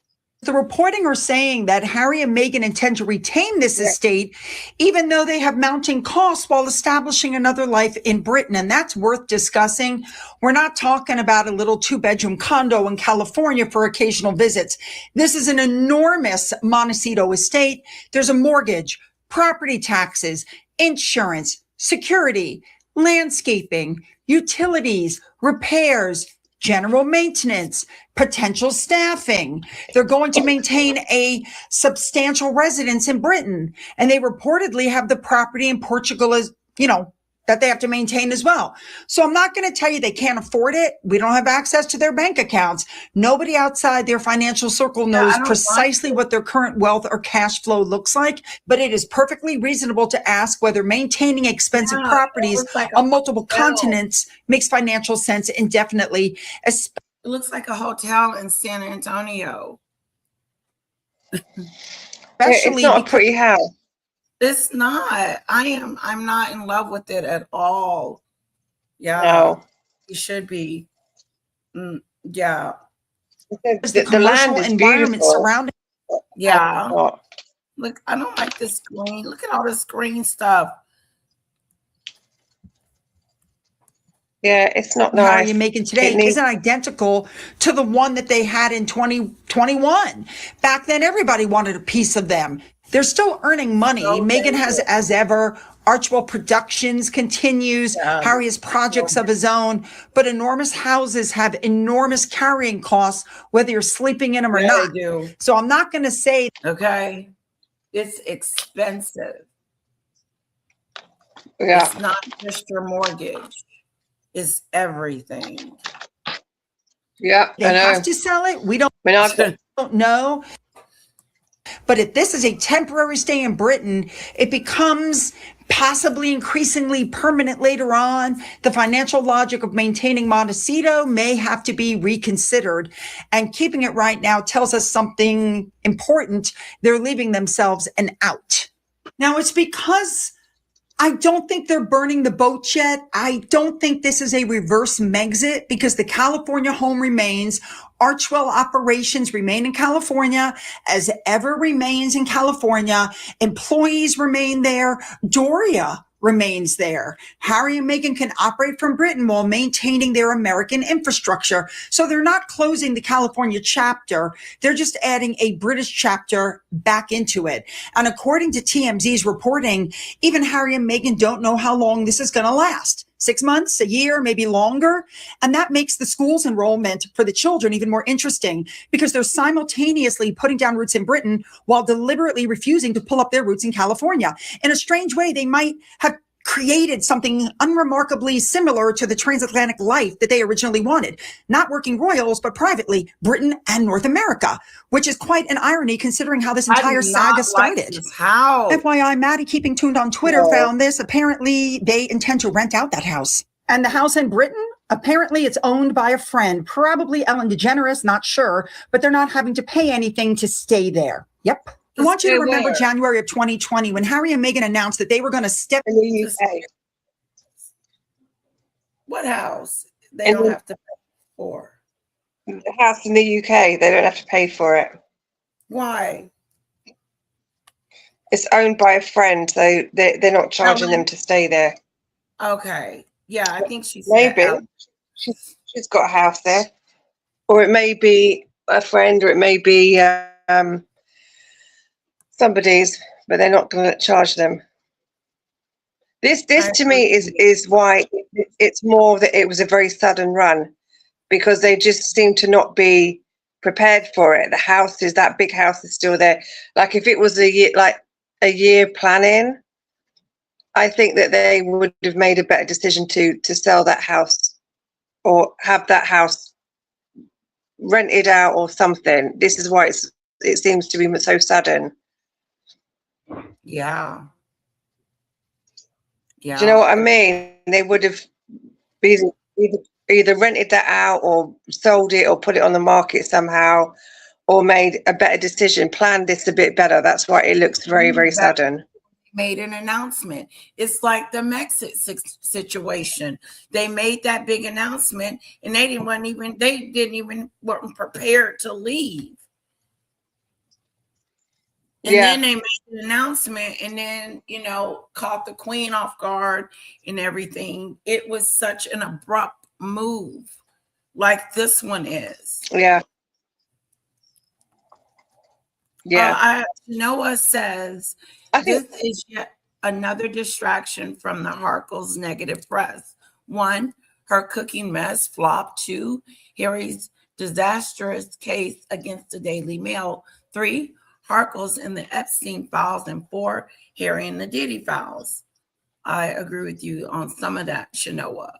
the reporting are saying that Harry and Meghan intend to retain this estate, even though they have mounting costs while establishing another life in Britain. And that's worth discussing. We're not talking about a little 2-bedroom condo in California for occasional visits. This is an enormous Montecito estate. There's a mortgage, property taxes, insurance, security, landscaping, utilities, repairs, general maintenance, potential staffing. They're going to maintain a substantial residence in Britain. And they reportedly have the property in Portugal as, that they have to maintain as well. So I'm not going to tell you they can't afford it. We don't have access to their bank accounts. Nobody outside their financial circle knows precisely what their current wealth or cash flow looks like, but it is perfectly reasonable to ask whether maintaining expensive properties on multiple continents makes financial sense indefinitely. It looks like a hotel in San Antonio. It's not a pretty house. It's not. I'm not in love with it at all. Yeah. No. You should be. Yeah. The land is environment beautiful. surrounding. Yeah. Look, I don't like this green. Look at all this green stuff. Yeah, it's not How nice. are you making today isn't identical to the one that they had in 2021. Back then, everybody wanted a piece of them. They're still earning money. Meghan has, as ever, Archwell Productions continues. Harry has projects of his own, but enormous houses have enormous carrying costs, whether you're sleeping in them or not. They do. So I'm not going to say. Okay. It's expensive. Yeah. It's not just your mortgage. It's everything. Yeah, They I know. have to sell it. We don't know. But if this is a temporary stay in Britain, it becomes possibly increasingly permanent later on. The financial logic of maintaining Montecito may have to be reconsidered. And keeping it right now tells us something important. They're leaving themselves an out. Now, it's because I don't think they're burning the boat yet. I don't think this is a reverse Megxit because the California home remains. Archwell operations remain in California, as ever remains in California. Employees remain there. Doria remains there. Harry and Meghan can operate from Britain while maintaining their American infrastructure. So they're not closing the California chapter. They're just adding a British chapter back into it. And according to TMZ's reporting, even Harry and Meghan don't know how long this is going to last. 6 months, a year, maybe longer. And that makes the school's enrollment for the children even more interesting because they're simultaneously putting down roots in Britain while deliberately refusing to pull up their roots in California. In a strange way, they might have created something unremarkably similar to the transatlantic life that they originally wanted. Not working royals, but privately, Britain and North America, which is quite an irony considering how this entire saga started. How? FYI, Maddie, keeping tuned on Twitter, found this. Apparently, they intend to rent out that house. And the house in Britain? Apparently, it's owned by a friend, probably Ellen DeGeneres, not sure, but they're not having to pay anything to stay there. Yep. I want you to remember January of 2020 when Harry and Meghan announced that they were going to step in the UK. What house? They don't have to pay for. The house in the UK, they don't have to pay for it. Why? It's owned by a friend, so they're not charging them to stay there. Okay. Yeah, I think she's maybe she's got a house there, or it may be a friend, or it may be somebody's, but they're not going to charge them. This to me is why it's more that it was a very sudden run, because they just seem to not be prepared for it. The house is, that big house is still there. Like if it was a year planning, I think that they would have made a better decision to sell that house or have that house rented out or something. This is why it seems to be so sudden. Yeah. Yeah. Do you know what I mean? They would have either rented that out or sold it or put it on the market somehow, or made a better decision, planned this a bit better. That's why it looks very, very sudden. Made an announcement. It's like the Mexico situation. They made that big announcement, and they weren't prepared to leave. And then they made an announcement, and then caught the Queen off guard and everything. It was such an abrupt move, like this one is. Yeah. Yeah. Noah says this is yet another distraction from the Harkles' negative press. 1, her cooking mess flopped. 2, Harry's disastrous case against the Daily Mail. 3, Harkles and the Epstein files. And 4, Harry and the Diddy files. I agree with you on some of that, Shanoa.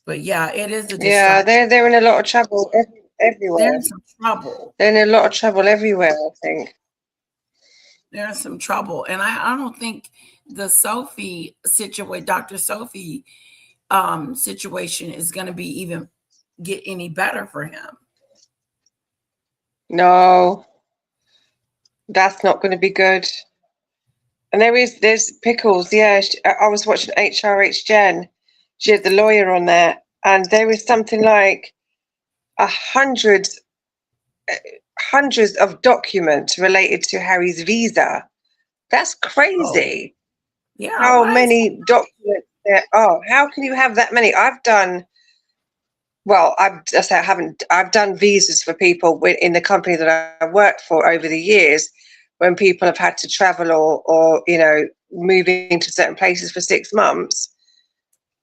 But yeah, it is a distraction. Yeah, they're in a lot of trouble everywhere. They're in some trouble. They're in a lot of trouble everywhere, I think. They're in some trouble. And I don't think the Sophie situation, Dr. Sophie situation is going to be even get any better for him. No, that's not going to be good. And there's Pickles. Yeah, I was watching HRH Jen. She had the lawyer on there, and there was something like hundreds of documents related to Harry's visa. That's crazy. Oh. Yeah. How many documents there are? How can you have that many? I've done visas for people in the company that I worked for over the years, when people have had to travel or move into certain places for 6 months.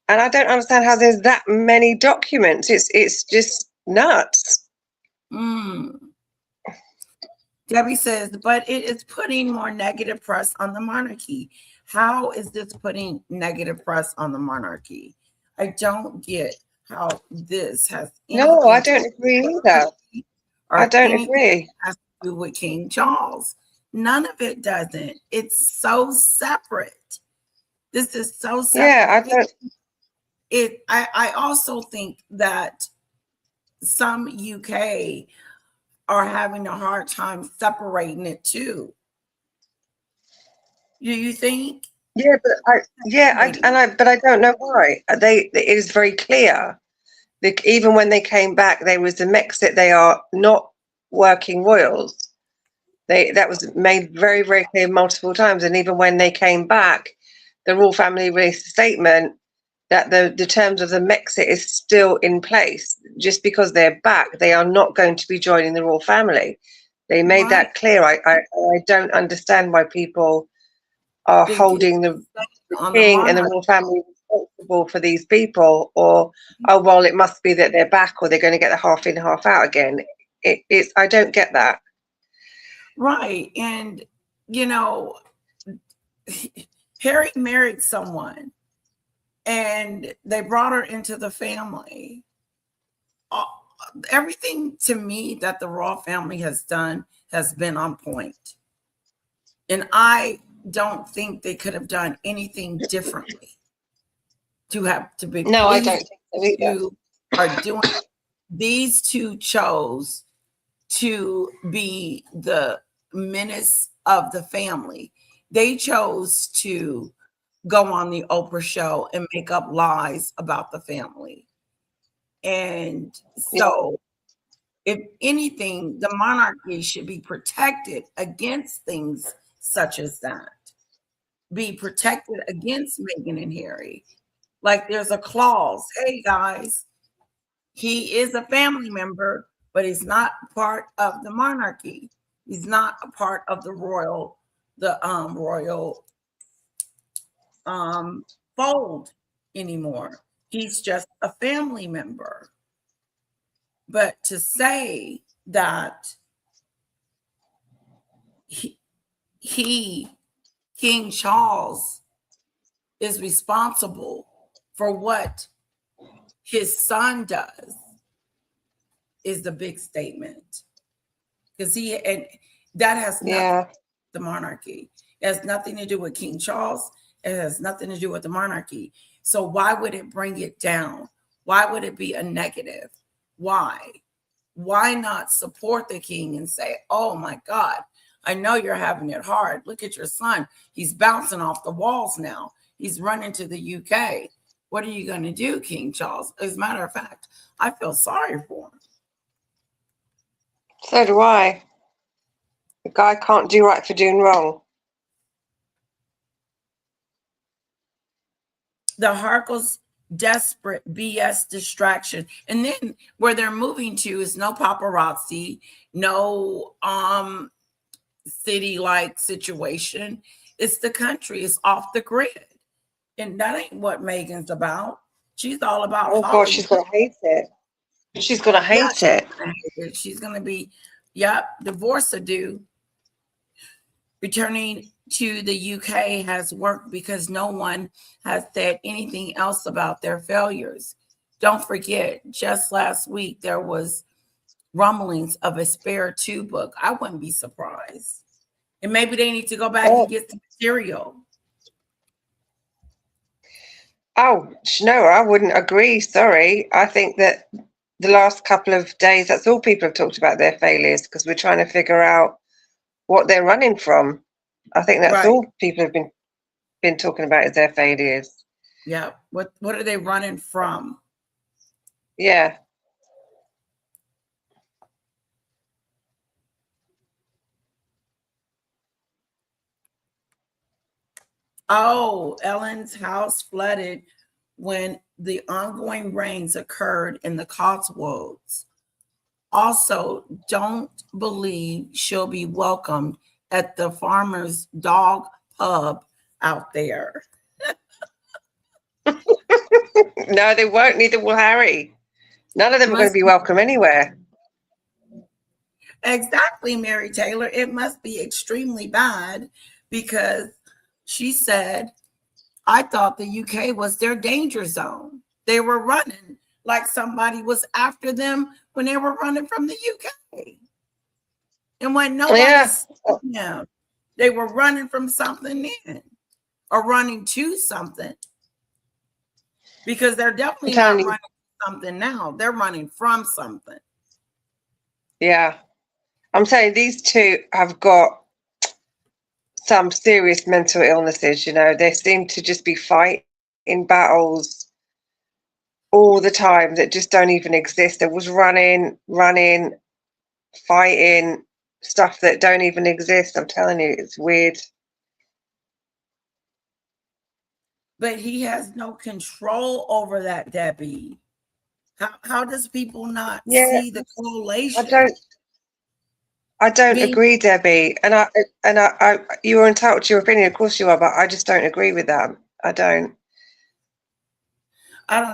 And I don't understand how there's that many documents. It's just nuts. Debbie says, but it is putting more negative press on the monarchy. How is this putting negative press on the monarchy? I don't get how this has. No, I don't agree either. I don't agree. Has to do with King Charles. None of it doesn't. It's so separate. This is so separate. Yeah, I also think that some UK are having a hard time separating it too. Do you think? Yeah, but I don't know why. It is very clear. Even when they came back, there was a mix that they are not working royals. That was made very, very clear multiple times. And even when they came back, the royal family released a statement that the terms of the Mexit is still in place. Just because they're back, they are not going to be joining the royal family. They made that clear. I don't understand why people are holding the king and the royal family responsible for these people, or it must be that they're back, or they're going to get the half in, half out again. I don't get that. Right. And Harry married someone, and they brought her into the family. Everything to me that the royal family has done has been on point. And I don't think they could have done anything differently to be. No, I don't think so either. Are doing. These two chose to be the menace of the family. They chose to go on the Oprah show and make up lies about the family. And so, if anything, the monarchy should be protected against things such as that. Be protected against Meghan and Harry. Like there's a clause. Hey guys, he is a family member, but he's not part of the monarchy. He's not a part of the royal fold anymore. He's just a family member. But to say that King Charles, is responsible for what his son does is the big statement. Because that has nothing to do with the monarchy. It has nothing to do with King Charles. It has nothing to do with the monarchy. So why would it bring it down? Why would it be a negative? Why? why not support the king and say, oh my God, I know you're having it hard. Look at your son. He's bouncing off the walls now. He's running to the UK. What are you going to do, King Charles? As a matter of fact, I feel sorry for him. So do I. The guy can't do right for doing wrong. The Harkles desperate BS distraction. And then where they're moving to is no paparazzi, no city-like situation. It's the country. It's off the grid. And that ain't what Meghan's about. She's all about Oh Hollywood. God, she's gonna hate it. She's gonna hate it. She's gonna be, divorce or due. Returning to the UK has worked because no one has said anything else about their failures. Don't forget, just last week there was rumblings of a Spare 2 book. I wouldn't be surprised. And maybe they need to go back and get the material. Oh, no, I wouldn't agree. Sorry. I think that the last couple of days, that's all people have talked about, their failures, because we're trying to figure out what they're running from. I think that's all people have been talking about, is their failures. Yeah. What are they running from? Yeah. Oh, Ellen's house flooded when the ongoing rains occurred in the Cotswolds. Also, don't believe she'll be welcomed at the Farmer's Dog Pub out there. No, they won't. Neither will Harry. None of them are going to be welcome anywhere. Exactly, Mary Taylor. It must be extremely bad because she said, I thought the UK was their danger zone. They were running like somebody was after them when they were running from the UK. And when nobody saw them, they were running from something then or running to something. Because they're definitely not running from something now. They're running from something. Yeah. I'm saying these two have got some serious mental illnesses, they seem to just be fighting battles all the time that just don't even exist. There was running, fighting, stuff that don't even exist. I'm telling you, it's weird. But he has no control over that, Debbie. How does people not see the correlation? I don't agree, Debbie. And I you are entitled to your opinion, of course you are, but I just don't agree with that. I don't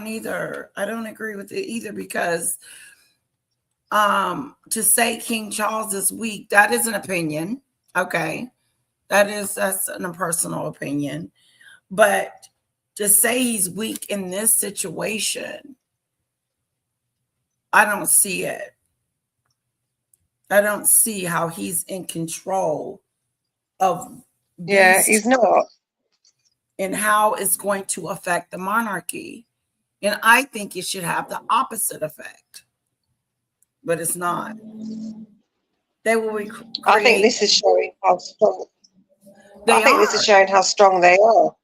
either. I don't agree with it either because to say King Charles is weak, that is an opinion. Okay. That's a personal opinion. But to say he's weak in this situation, I don't see it. I don't see how he's in control of he's not. And how it's going to affect the monarchy. And I think it should have the opposite effect. But it's not. They will I think this is showing how strong this is showing how strong they are.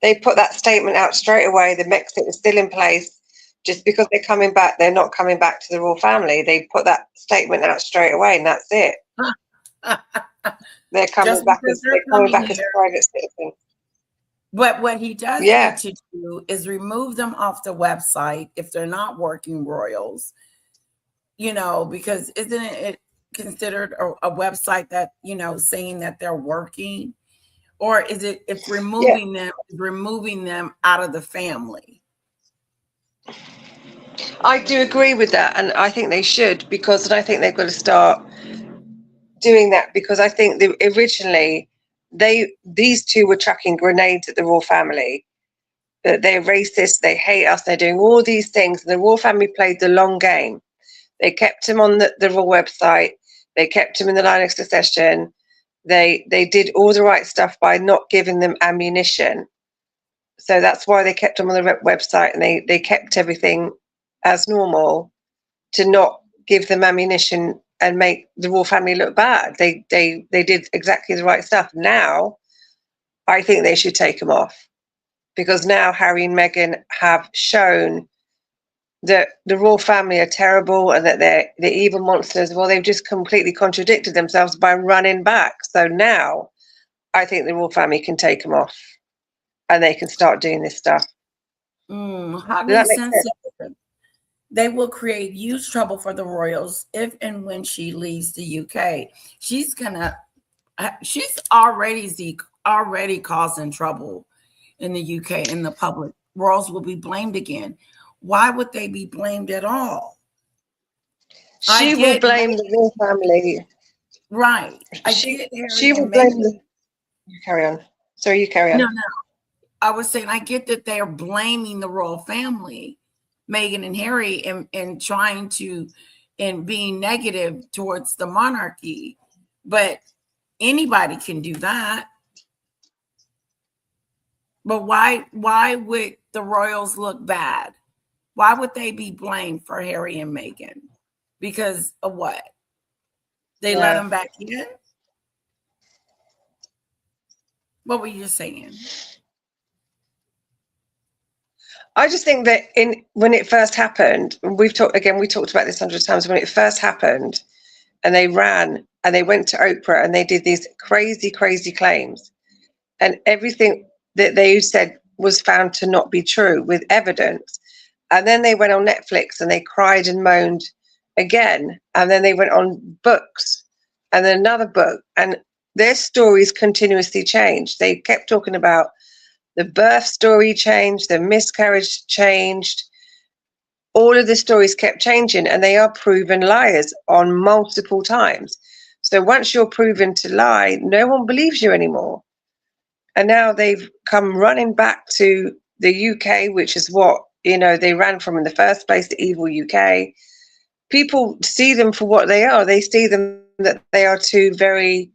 They put that statement out straight away. The Brexit is still in place. Just because they're coming back, they're not coming back to the royal family. They put that statement out straight away, and that's it. They're coming back as private citizens. But what he does need to do is remove them off the website if they're not working royals, because isn't it considered a website that, saying that they're working? Or is it if removing them out of the family? I do agree with that, and I think they should, because I think they've got to start doing that, because I think originally these two were chucking grenades at the royal family. They're racist, they hate us, they're doing all these things. The royal family played the long game. They kept him on the royal website, they kept him in the line of succession, they did all the right stuff by not giving them ammunition. So that's why they kept him on the website, and they kept everything as normal, to not give them ammunition and make the royal family look bad. They did exactly the right stuff. Now, I think they should take them off, because now Harry and Meghan have shown that the royal family are terrible and that they're evil monsters. Well, they've just completely contradicted themselves by running back. So now I think the royal family can take them off and they can start doing this stuff. Highly sensitive. They will create huge trouble for the royals if and when she leaves the UK. She's already causing trouble in the UK in the public. Royals will be blamed again. Why would they be blamed at all? She will blame the royal family. Right. She will blame the... Carry on. Sorry, you carry on. No. I was saying, I get that they're blaming the royal family, Meghan and Harry, and trying to, and being negative towards the monarchy. But anybody can do that. But why would the royals look bad? Why would they be blamed for Harry and Meghan? Because of what? They let them back in? What were you saying? I just think that when it first happened, we talked about this 100 times, when it first happened and they ran and they went to Oprah and they did these crazy, crazy claims, and everything that they said was found to not be true with evidence. And then they went on Netflix and they cried and moaned again. And then they went on books and then another book, and their stories continuously changed. They kept talking about the birth story changed, the miscarriage changed. All of the stories kept changing, and they are proven liars on multiple times. So once you're proven to lie, no one believes you anymore. And now they've come running back to the UK, which is what, they ran from in the first place, the evil UK. People see them for what they are. They see them that they are two very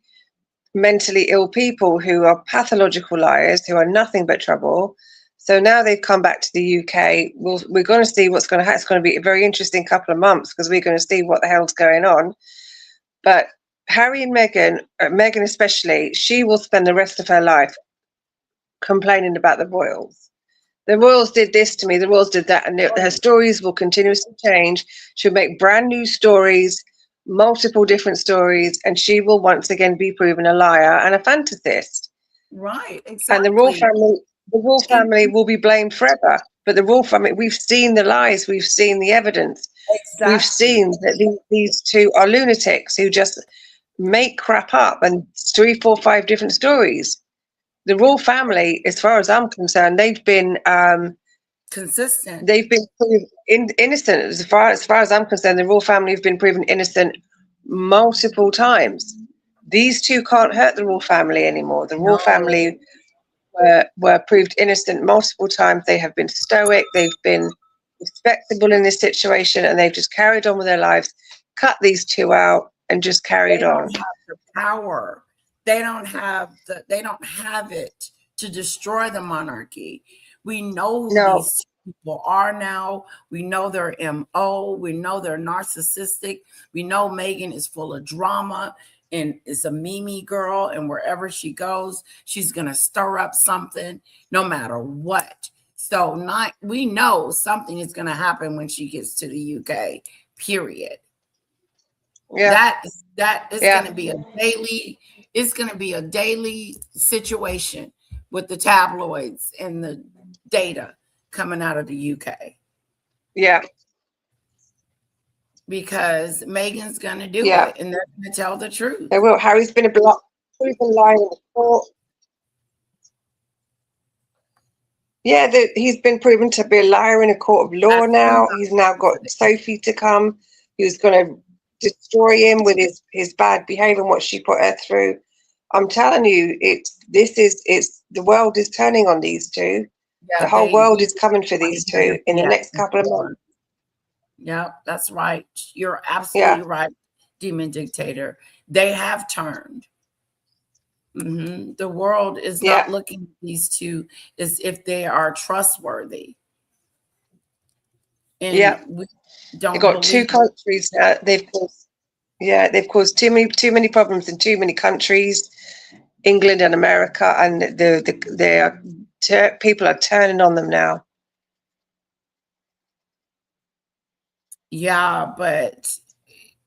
mentally ill people who are pathological liars, who are nothing but trouble. So now they've come back to the UK. We're going to see what's going to happen. It's going to be a very interesting couple of months, because we're going to see what the hell's going on. But Harry and Meghan, Meghan especially, she will spend the rest of her life complaining about the royals. The royals did this to me, the royals did that, and her stories will continuously change. She'll make brand new stories, multiple different stories, and she will once again be proven a liar and a fantasist. Right, exactly. And the royal family will be blamed forever. But the royal family, we've seen the lies, we've seen the evidence. Exactly. We've seen that these two are lunatics who just make crap up, and 3, 4, 5 different stories. The royal family, as far as I'm concerned, they've been consistent. They've been proven innocent. As far as I'm concerned, the royal family have been proven innocent multiple times. These two can't hurt the royal family anymore. The royal family were proved innocent multiple times. They have been stoic. They've been respectable in this situation, and they've just carried on with their lives. Cut these two out and just carried on. They don't have the power. They don't have it to destroy the monarchy. We know who these people are now. We know their MO. We know they're narcissistic. We know Meghan is full of drama and is a Mimi girl, and wherever she goes, she's going to stir up something no matter what. So we know something is going to happen when she gets to the UK, period. Yeah. That is going to be it's going to be a daily situation with the tabloids and the data coming out of the UK. Yeah. Because Meghan's going to do it, and they're going to tell the truth. They will. Harry's been proven lying in the court. Yeah, he's been proven to be a liar in a court of law now. He's now got Sophie to come, who's going to destroy him with his bad behavior and what she put her through. I'm telling you, the world is turning on these two. Yeah, the whole world is coming for these two in the next couple of months. Yeah, that's right. You're absolutely right, Demon Dictator. They have turned. Mm-hmm. The world is not looking at these two as if they are trustworthy. And Don't They've got two believe countries now. They've caused too many problems in too many countries, England and America, and people are turning on them now. Yeah, but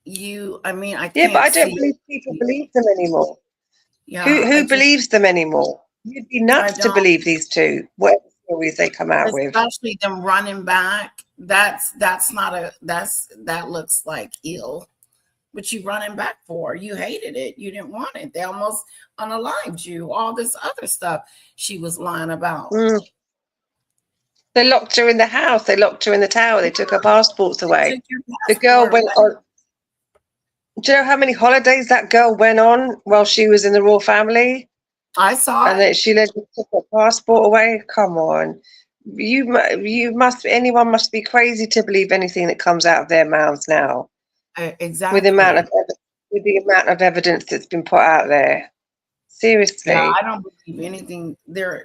I Yeah, but can't I don't see. believe people believe them anymore. Yeah, Who believes them anymore? You'd be I nuts to don't, believe these two, whatever stories they come out with. especially them running back. That looks like ill. What you running back for? You hated it. You didn't want it. They almost unalived you. All this other stuff she was lying about. Mm. They locked her in the house. They locked her in the tower. They took her passports away. Took your The girl passport went away. on. Do you know how many holidays that girl went on while she was in the royal family? I saw And it. then she took her passport away. Come on, anyone must be crazy to believe anything that comes out of their mouths now. Exactly. With the amount of evidence that's been put out there. Seriously. Yeah, I don't believe anything. They're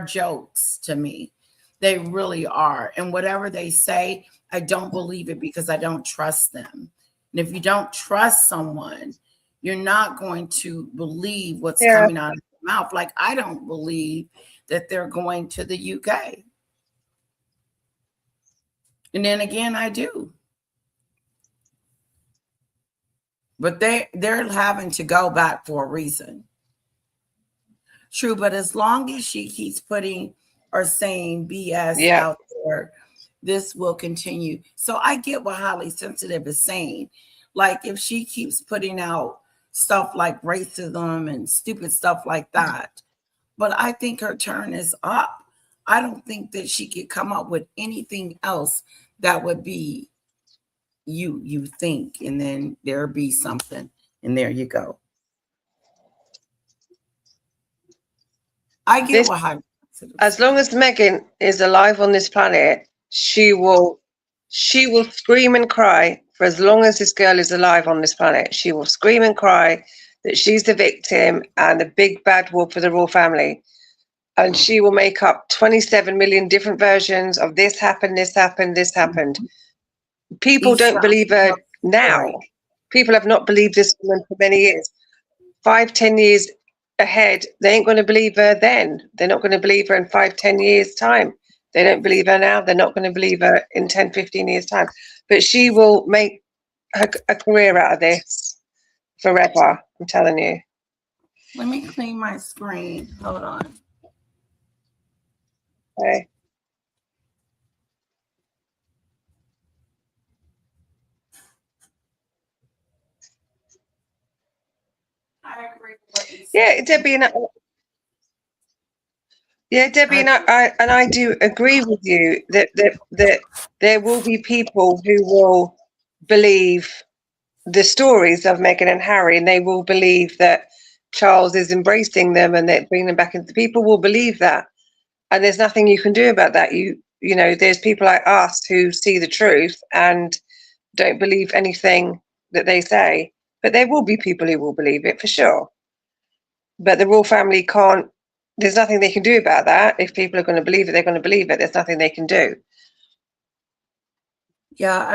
jokes to me. They really are. And whatever they say, I don't believe it because I don't trust them. And if you don't trust someone, you're not going to believe what's coming out of their mouth. Like I don't believe that they're going to the UK. And then again, I do. But they're having to go back for a reason. True, but as long as she keeps putting or saying BS out there, this will continue. So I get what Highly Sensitive is saying. Like if she keeps putting out stuff like racism and stupid stuff like that, but I think her turn is up. I don't think that she could come up with anything else that would be you think, and then there be something, and there you go. I get what Highly Sensitive. As long as Meghan is alive on this planet, she will scream and cry for as long as this girl is alive on this planet. She will scream and cry that she's the victim and the big bad wolf for the royal family. And she will make up 27 million different versions of this happened, this happened, this happened. People don't believe her now. People have not believed this woman for many years. 5-10 years ahead, they ain't going to believe her then. They're not going to believe her in 5-10 years time. They don't believe her now. They're not going to believe her in 10-15 years time. But she will make a career out of this forever. I'm telling you. Let me clean my screen. Hold on. Okay. I agree with what you said. Yeah, Debbie, and I do agree with you that there will be people who will believe the stories of Meghan and Harry, and they will believe that Charles is embracing them and that bringing them back into. People will believe that, and there's nothing you can do about that. You know, there's people like us who see the truth and don't believe anything that they say, but there will be people who will believe it for sure. But the royal family can't. There's nothing they can do about that. If people are going to believe it, they're going to believe it. There's nothing they can do. Yeah,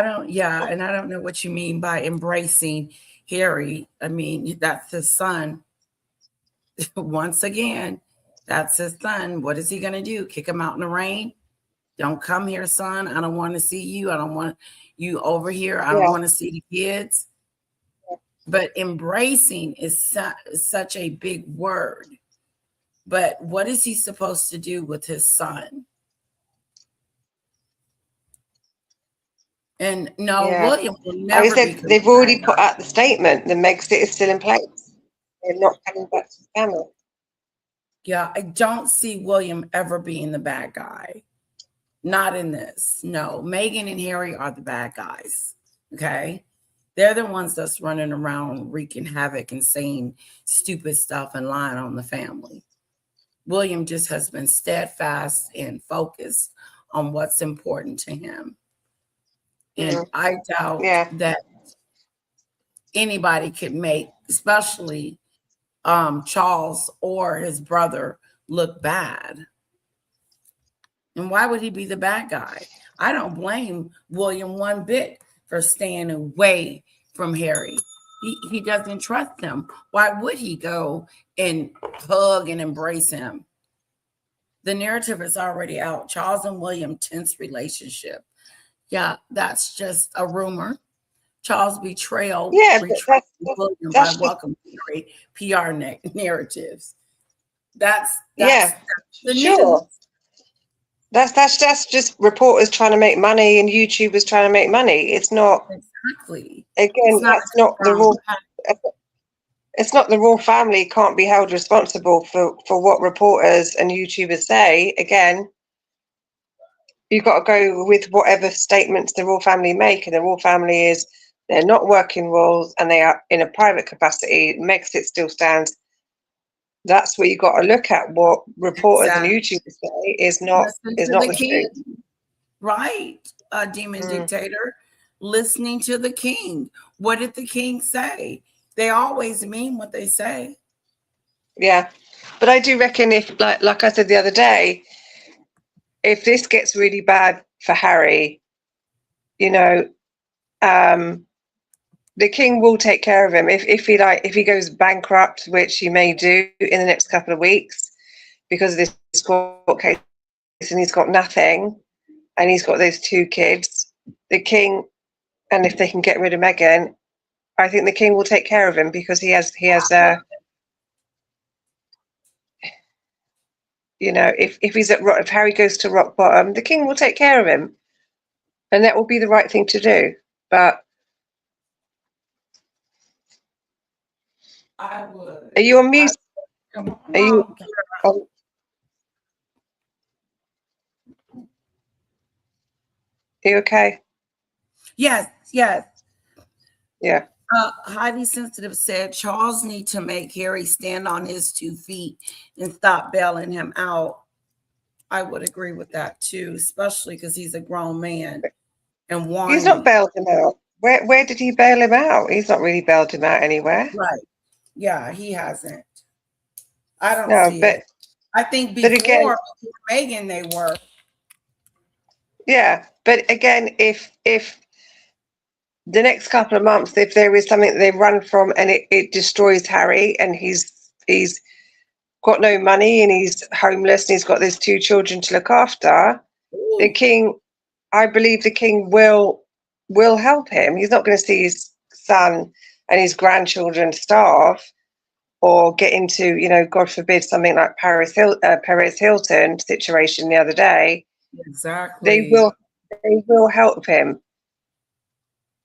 and I don't know what you mean by embracing Harry. I mean, that's his son. Once again, that's his son. What is he going to do? Kick him out in the rain? Don't come here, son. I don't want to see you. I don't want you over here. I don't want to see the kids. But embracing is such a big word. But what is he supposed to do with his son? And no, William will never. They've already put out the statement. The Megxit is still in place. They're not coming back to the family. Yeah, I don't see William ever being the bad guy. Not in this. No, Meghan and Harry are the bad guys. Okay. They're the ones that's running around wreaking havoc and saying stupid stuff and lying on the family. William just has been steadfast and focused on what's important to him. And I doubt that anybody could make, especially Charles or his brother, look bad. And why would he be the bad guy? I don't blame William one bit for staying away from Harry. He doesn't trust him. Why would he go and hug and embrace him? The narrative is already out. Charles and William tense relationship. Yeah, that's just a rumor. Charles' betrayal betrayed William by welcoming PR narratives. That's yeah, the sure. news. That's just reporters trying to make money and YouTubers trying to make money. It's not exactly. Again, that's not the raw. It's not the royal family can't be held responsible for what reporters and YouTubers say. Again, you've got to go with whatever statements the royal family make, and the royal family is they're not working royals and they are in a private capacity. Megxit still stands. That's what you got to look at. What reporters and YouTubers say is not the truth. Right, demon dictator. Listening to the king. What did the king say? They always mean what they say. Yeah, but I do reckon if, like I said the other day, if this gets really bad for Harry, you know, the king will take care of him. If he goes bankrupt, which he may do in the next couple of weeks because of this court case, and he's got nothing, and he's got those 2 kids, the king, and if they can get rid of Meghan, I think the king will take care of him because he has you know, if Harry goes to rock bottom, the king will take care of him, and that will be the right thing to do. But I would. Are you on mute? Come on. Are you? Are you okay? Yes. Yeah. Highly sensitive said Charles need to make Harry stand on his 2 feet and stop bailing him out. I would agree with that too, especially because he's a grown man and whiny. He's not bailed him out. Where did he bail him out? He's not really bailed him out anywhere. Right. Yeah, he hasn't. I don't see it. I think before Meghan they were. Yeah, but again, if the next couple of months, if there is something they run from and it destroys Harry and he's got no money and he's homeless and he's got those 2 children to look after, the king, I believe the king will help him. He's not going to see his son and his grandchildren starve or get into, you know, God forbid, something like Perez Hilton situation the other day. Exactly. They will help him.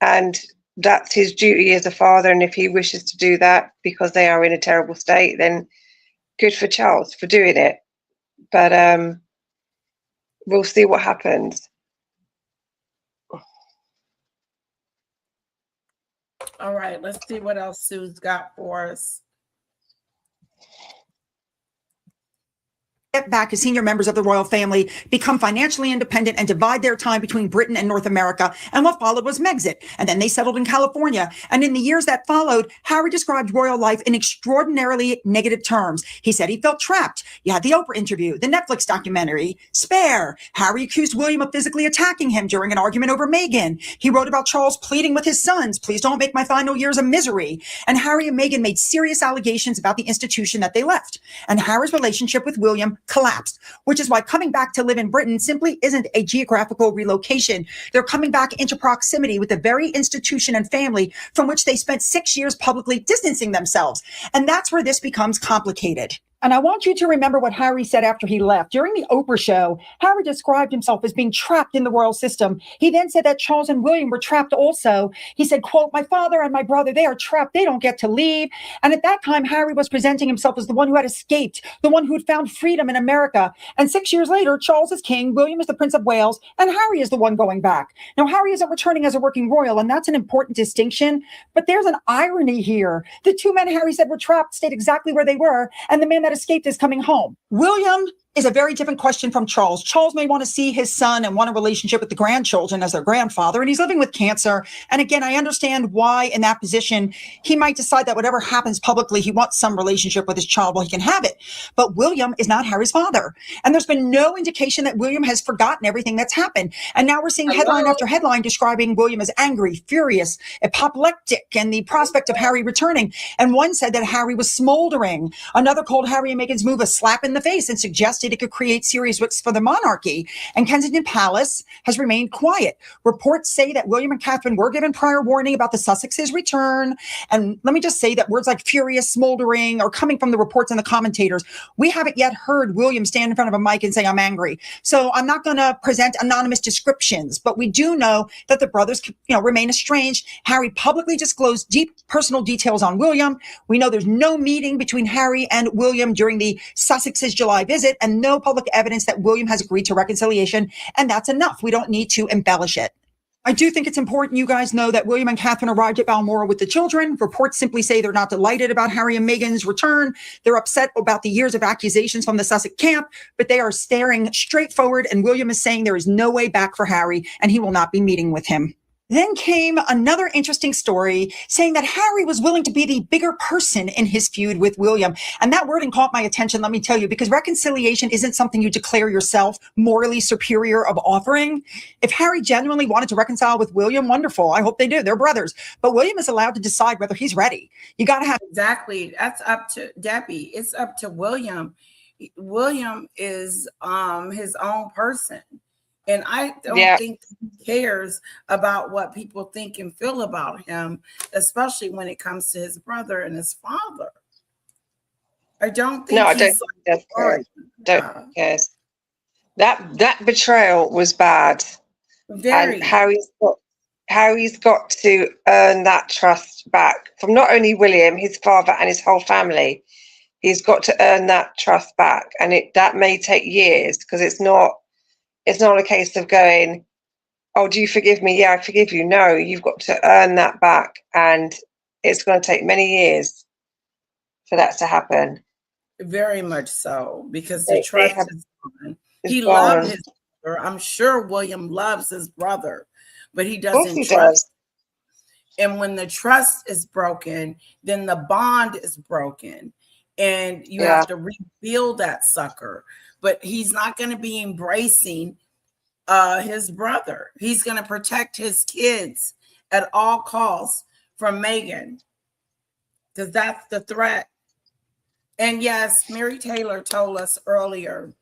And that's his duty as a father. And if he wishes to do that because they are in a terrible state, then good for Charles for doing it. But we'll see what happens. All right, let's see what else Sue's got for us. Step back as senior members of the royal family become financially independent and divide their time between Britain and North America. And what followed was Megxit. And then they settled in California. And in the years that followed, Harry described royal life in extraordinarily negative terms. He said he felt trapped. You had the Oprah interview, the Netflix documentary, Spare. Harry accused William of physically attacking him during an argument over Meghan. He wrote about Charles pleading with his sons, please don't make my final years a misery. And Harry and Meghan made serious allegations about the institution that they left. And Harry's relationship with William collapsed, which is why coming back to live in Britain simply isn't a geographical relocation. They're coming back into proximity with the very institution and family from which they spent 6 years publicly distancing themselves. And that's where this becomes complicated. And I want you to remember what Harry said after he left. During the Oprah show, Harry described himself as being trapped in the royal system. He then said that Charles and William were trapped also. He said, quote, my father and my brother, they are trapped. They don't get to leave. And at that time, Harry was presenting himself as the one who had escaped, the one who had found freedom in America. And 6 years later, Charles is king, William is the Prince of Wales, and Harry is the one going back. Now, Harry isn't returning as a working royal, and that's an important distinction. But there's an irony here. The 2 men Harry said were trapped stayed exactly where they were, and the man that escaped is coming home. William is a very different question from Charles. Charles may want to see his son and want a relationship with the grandchildren as their grandfather, and he's living with cancer. And again, I understand why in that position, he might decide that whatever happens publicly, he wants some relationship with his child while he can have it. But William is not Harry's father. And there's been no indication that William has forgotten everything that's happened. And now we're seeing headline after headline describing William as angry, furious, apoplectic, and the prospect of Harry returning. And one said that Harry was smoldering. Another called Harry and Meghan's move a slap in the face and suggested it could create serious risks for the monarchy. And Kensington Palace has remained quiet. Reports say that William and Catherine were given prior warning about the Sussexes' return. And let me just say that words like furious, smoldering are coming from the reports and the commentators. We haven't yet heard William stand in front of a mic and say, I'm angry. So I'm not going to present anonymous descriptions, but we do know that the brothers, remain estranged. Harry publicly disclosed deep personal details on William. We know there's no meeting between Harry and William during the Sussexes' July visit, and no public evidence that William has agreed to reconciliation. And that's enough. We don't need to embellish it. I do think it's important you guys know that William and Catherine arrived at Balmoral with the children. Reports simply say they're not delighted about Harry and Meghan's return. They're upset about the years of accusations from the Sussex camp, but they are staring straight forward. And William is saying there is no way back for Harry, and he will not be meeting with him. Then came another interesting story saying that Harry was willing to be the bigger person in his feud with William. And that wording caught my attention, let me tell you, because reconciliation isn't something you declare yourself morally superior of offering. If Harry genuinely wanted to reconcile with William, wonderful. I hope they do. They're brothers. But William is allowed to decide whether he's ready. You got to have... Exactly. That's up to Debbie. It's up to William. William is his own person. And I don't think he cares about what people think and feel about him, especially when it comes to his brother and his father. I don't think. No, I don't. Don't care. That betrayal was bad. Very. And Harry's got to earn that trust back from not only William, his father, and his whole family. He's got to earn that trust back, and that may take years because it's not a case of going, oh, do you forgive me? Yeah, I forgive you. No, you've got to earn that back. And it's going to take many years for that to happen. Very much so, because the trust is gone. He loved his brother. I'm sure William loves his brother, but he doesn't trust. And when the trust is broken, then the bond is broken. And you have to rebuild that sucker. But he's not going to be embracing his brother. He's going to protect his kids at all costs from Meghan, because that's the threat. And yes, Mary Taylor told us earlier,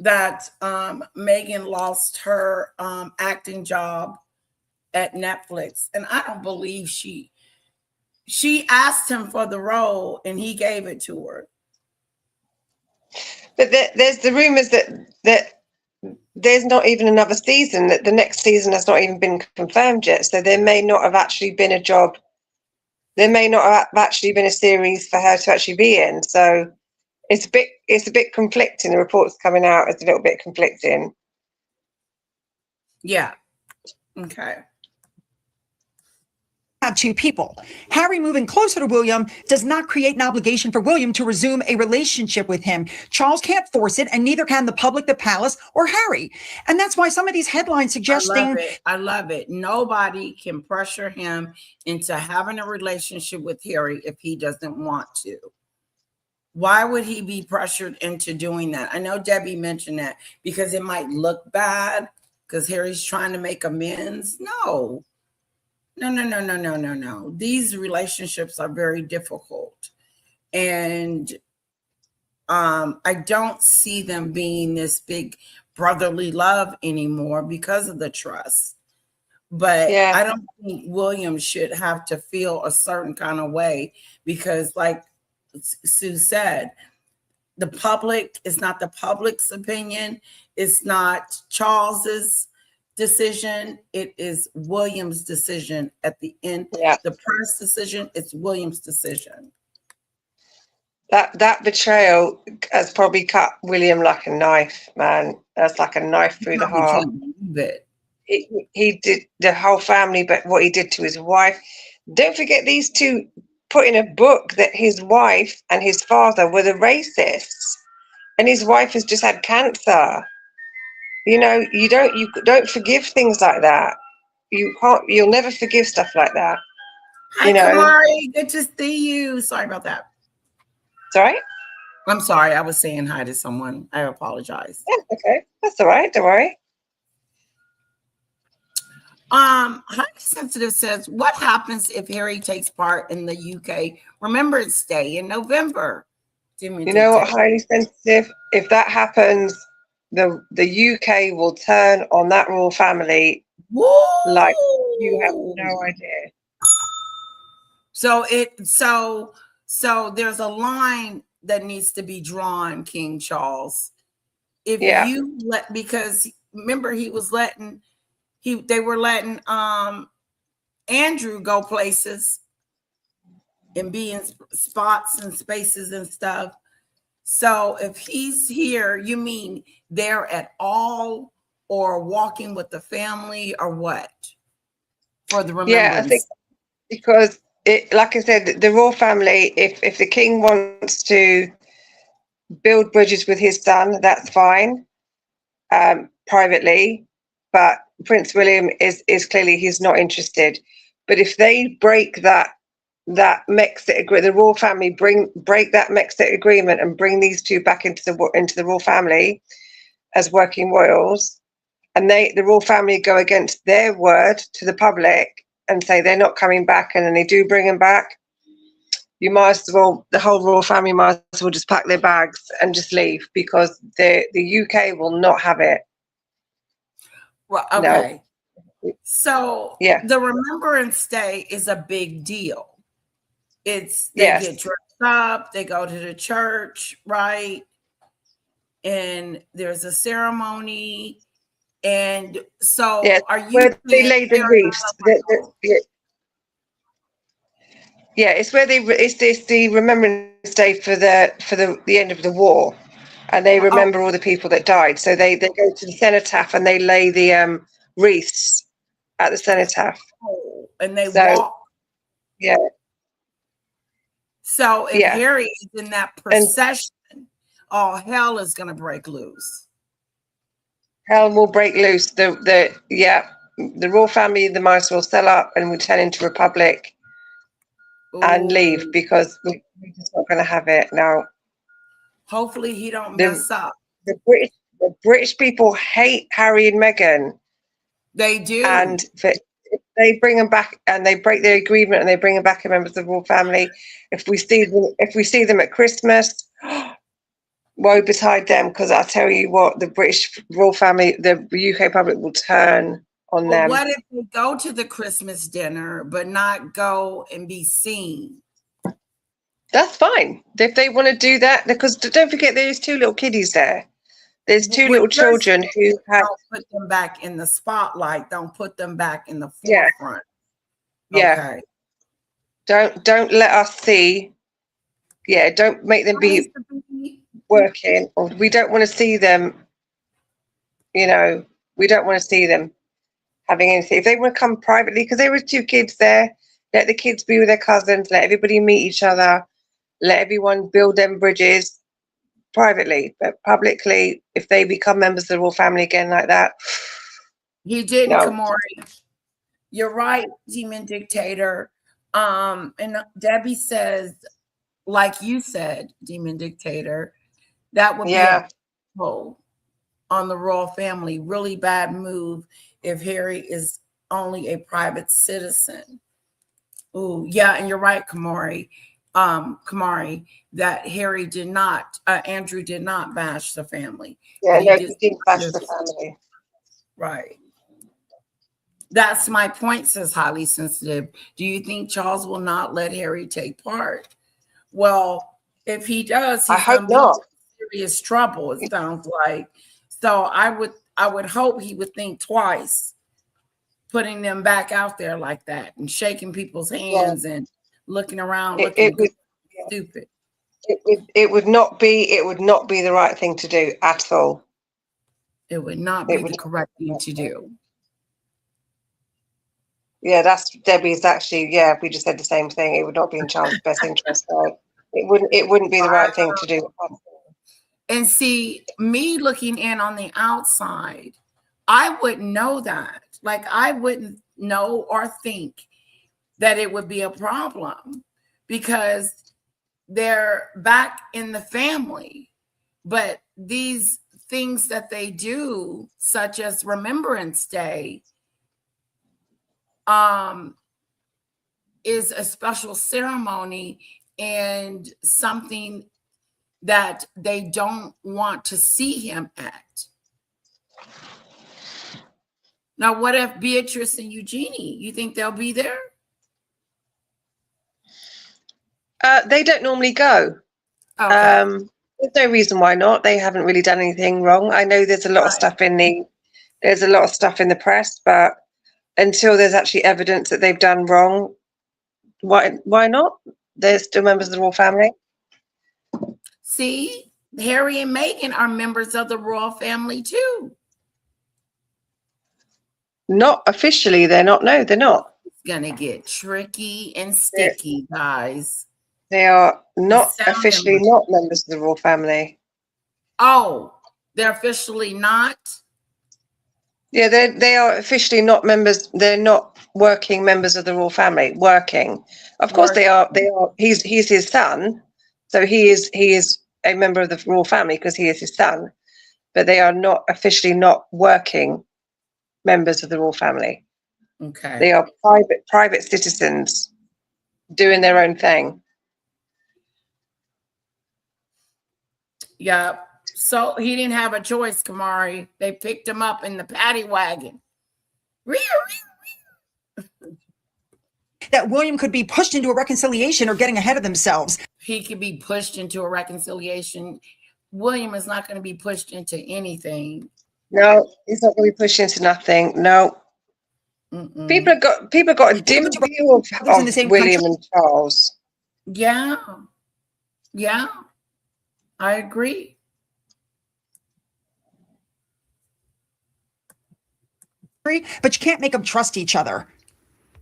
that Meghan lost her acting job at Netflix. And I don't believe she asked him for the role and he gave it to her. But there's the rumors that there's not even another season, that the next season has not even been confirmed yet. So there may not have actually been a job. There may not have actually been a series for her to actually be in. So it's a bit conflicting. The reports coming out is a little bit conflicting. Yeah. Okay. Have two people. Harry moving closer to William does not create an obligation for William to resume a relationship with him. Charles can't force it, and neither can the public, the palace, or Harry. And that's why some of these headlines suggesting... I love it. Nobody can pressure him into having a relationship with Harry if he doesn't want to. Why would he be pressured into doing that? I know Debbie mentioned that because it might look bad because Harry's trying to make amends. No. No. These relationships are very difficult. And I don't see them being this big brotherly love anymore because of the trust. But I don't think William should have to feel a certain kind of way because, like Sue said, the public is not the public's opinion. It's not Charles's decision. It is William's decision at the end. The press decision, it's William's decision. That betrayal has probably cut William like a knife, man. That's like a knife through the heart. He did the whole family, but what he did to his wife. Don't forget these two put in a book that his wife and his father were the racists, and his wife has just had cancer. You know, you don't forgive things like that. You can't. You'll never forgive stuff like that. Hi, You know. Kamari. Good to see you. Sorry about that. Sorry. I'm sorry. I was saying hi to someone. I apologize. Yeah, okay, that's all right. Don't worry. Highly Sensitive says, what happens if Harry takes part in the UK Remembrance Day in November? Jimmy You know what, Dictator. Highly Sensitive? If that happens, the UK will turn on that royal family Woo! like you have no idea. So there's a line that needs to be drawn, King Charles. If Yeah. you because remember they were letting Andrew go places and be in spots and spaces and stuff. So if he's here, you mean there at all, or walking with the family, or what? For the remembrance. Yeah, I think because like I said, the royal family, if the king wants to build bridges with his son, that's fine, privately. But Prince William is clearly he's not interested. But if they break that Brexit agreement, the royal family break that Brexit agreement and bring these two back into the royal family as working royals, and the royal family go against their word to the public and say they're not coming back, and then they do bring them back, you might as well, the whole royal family might as well just pack their bags and just leave, because the UK will not have it. Well, okay. No. So Yeah. the Remembrance Day is a big deal. They Yes. get dressed up, they go to the church, right? And there's a ceremony. And so are you where they lay the wreaths? It's where it's the Remembrance Day for the end of the war, and they remember all the people that died. So they go to the cenotaph and they lay the wreaths at the cenotaph. And they walk. Yeah. So if Harry is in that procession, all hell is going to break loose. Hell will break loose. The royal family, the mice will sell up and we turn into republic. Ooh. And leave, because we're just not going to have it now. Hopefully he don't mess up. The British people hate Harry and Meghan. They do. And if they bring them back and they break their agreement and they bring them back as members of the royal family, if we see them at Christmas, woe betide them, because I tell you what, the British royal family, the UK public will turn on them. What if they go to the Christmas dinner but not go and be seen? That's fine if they want to do that, because don't forget there's two little kiddies there. There's two little children who have. Don't put them back in the spotlight. Don't put them back in the forefront. Yeah. Okay. Don't let us see. Yeah. Don't make them be working, or we don't want to see them. You know, we don't want to see them having anything. If they want to come privately, because there were two kids there, let the kids be with their cousins. Let everybody meet each other. Let everyone build them bridges privately, but publicly, if they become members of the royal family again like that. He didn't, Kamori. You're right, Demon Dictator. And Debbie says, like you said, Demon Dictator, that would be a blow on the royal family. Really bad move if Harry is only a private citizen. Ooh, yeah, and you're right, Kamari, that Harry did not, Andrew did not bash the family. Yeah, he didn't bash the family. Right. That's my point, says Highly Sensitive. Do you think Charles will not let Harry take part? Well, if he does, he's going to be in serious trouble, it sounds like. So I would hope he would think twice, putting them back out there like that and shaking people's hands and looking around looking stupid. It would not be the right thing to do at all. It would not be the correct thing to do. Yeah, that's Debbie's actually. Yeah, we just said the same thing. It would not be in Charles' best interest. So it wouldn't be the right thing to do. And see, me looking in on the outside, I wouldn't know that. Like, I wouldn't know or think that it would be a problem because they're back in the family. But these things that they do, such as Remembrance Day, is a special ceremony and something that they don't want to see him at. Now, what if Beatrice and Eugenie? You think they'll be there? They don't normally go. Okay. There's no reason why not. They haven't really done anything wrong. I know there's a lot of stuff in the press, but until there's actually evidence that they've done wrong, why not? They're still members of the royal family. See, Harry and Meghan are members of the royal family too. Not officially, they're not. No, they're not. It's gonna get tricky and sticky, guys. They are not officially not members of the royal family. Oh, they're officially not? Yeah, they are officially not members. They're not working members of the royal family. Working, of course, they are. They are. He's his son, so he is a member of the royal family because he is his son. But they are not officially not working members of the royal family. Okay. They are private citizens doing their own thing. Yeah. So he didn't have a choice, Kamari. They picked him up in the paddy wagon. That William could be pushed into a reconciliation or getting ahead of themselves. He could be pushed into a reconciliation. William is not going to be pushed into anything. No, he's not going to be pushed into nothing. No. Mm-mm. People have got a dim view of William and Charles. Yeah. Yeah. I agree. But you can't make them trust each other.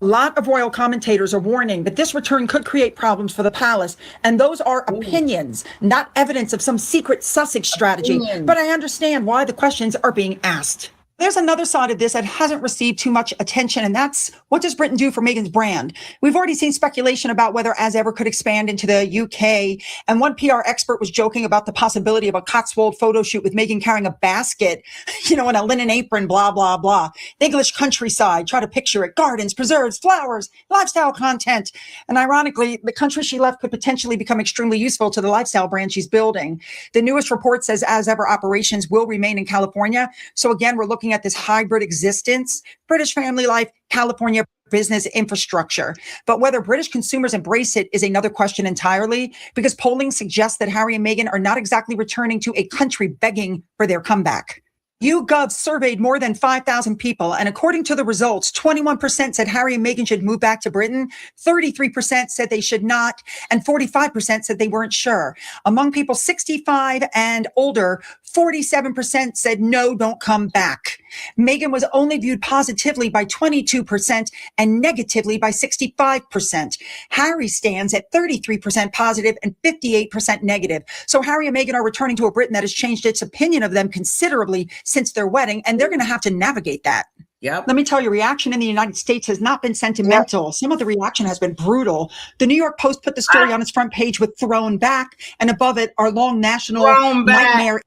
A lot of royal commentators are warning that this return could create problems for the palace. And those are opinions, not evidence of some secret Sussex strategy. But I understand why the questions are being asked. There's another side of this that hasn't received too much attention, and that's what does Britain do for Meghan's brand? We've already seen speculation about whether As Ever could expand into the UK, and one PR expert was joking about the possibility of a Cotswold photo shoot with Meghan carrying a basket, and a linen apron, blah, blah, blah. The English countryside, try to picture it, gardens, preserves, flowers, lifestyle content. And ironically, the country she left could potentially become extremely useful to the lifestyle brand she's building. The newest report says As Ever operations will remain in California. So again, we're looking at this hybrid existence, British family life, California business infrastructure. But whether British consumers embrace it is another question entirely, because polling suggests that Harry and Meghan are not exactly returning to a country begging for their comeback. YouGov surveyed more than 5,000 people, and according to the results, 21% said Harry and Meghan should move back to Britain, 33% said they should not, and 45% said they weren't sure. Among people 65 and older, 47% said no, don't come back. Meghan was only viewed positively by 22% and negatively by 65%. Harry stands at 33% positive and 58% negative. So Harry and Meghan are returning to a Britain that has changed its opinion of them considerably since their wedding, and they're going to have to navigate that. Yep. Let me tell you, reaction in the United States has not been sentimental. Yep. Some of the reaction has been brutal. The New York Post put the story on its front page with "thrown back," and above it, "Our long national nightmare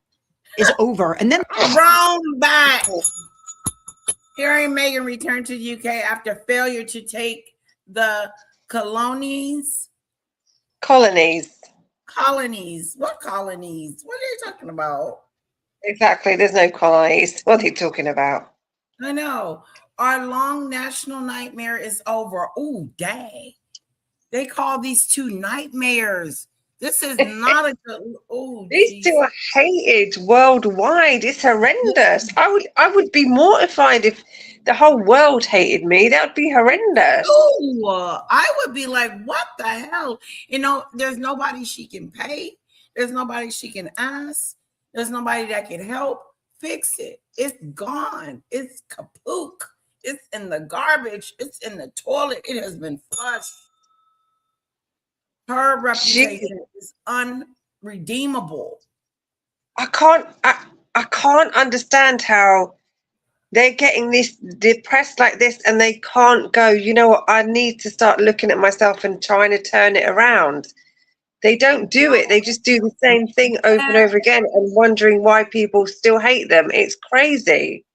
is over." And then thrown back. Harry and Meghan returned to the UK after failure to take the colonies. Colonies. What colonies? What are you talking about? Exactly. There's no colonies. What are you talking about? I know. Our long national nightmare is over. Oh, dang. They call these two nightmares. This is not a good. Oh, these two are hated worldwide. It's horrendous. I would be mortified if the whole world hated me. That would be horrendous. Oh, I would be like, what the hell? There's nobody she can pay. There's nobody she can ask. There's nobody that can help fix it. It's gone. It's kaput. It's in the garbage. It's in the toilet. It has been flushed. Her reputation is unredeemable. I can't understand how they're getting this depressed like this and they can't go, you know what, I need to start looking at myself and trying to turn it around. They don't do it. They just do the same thing over and over again and wondering why people still hate them. It's crazy.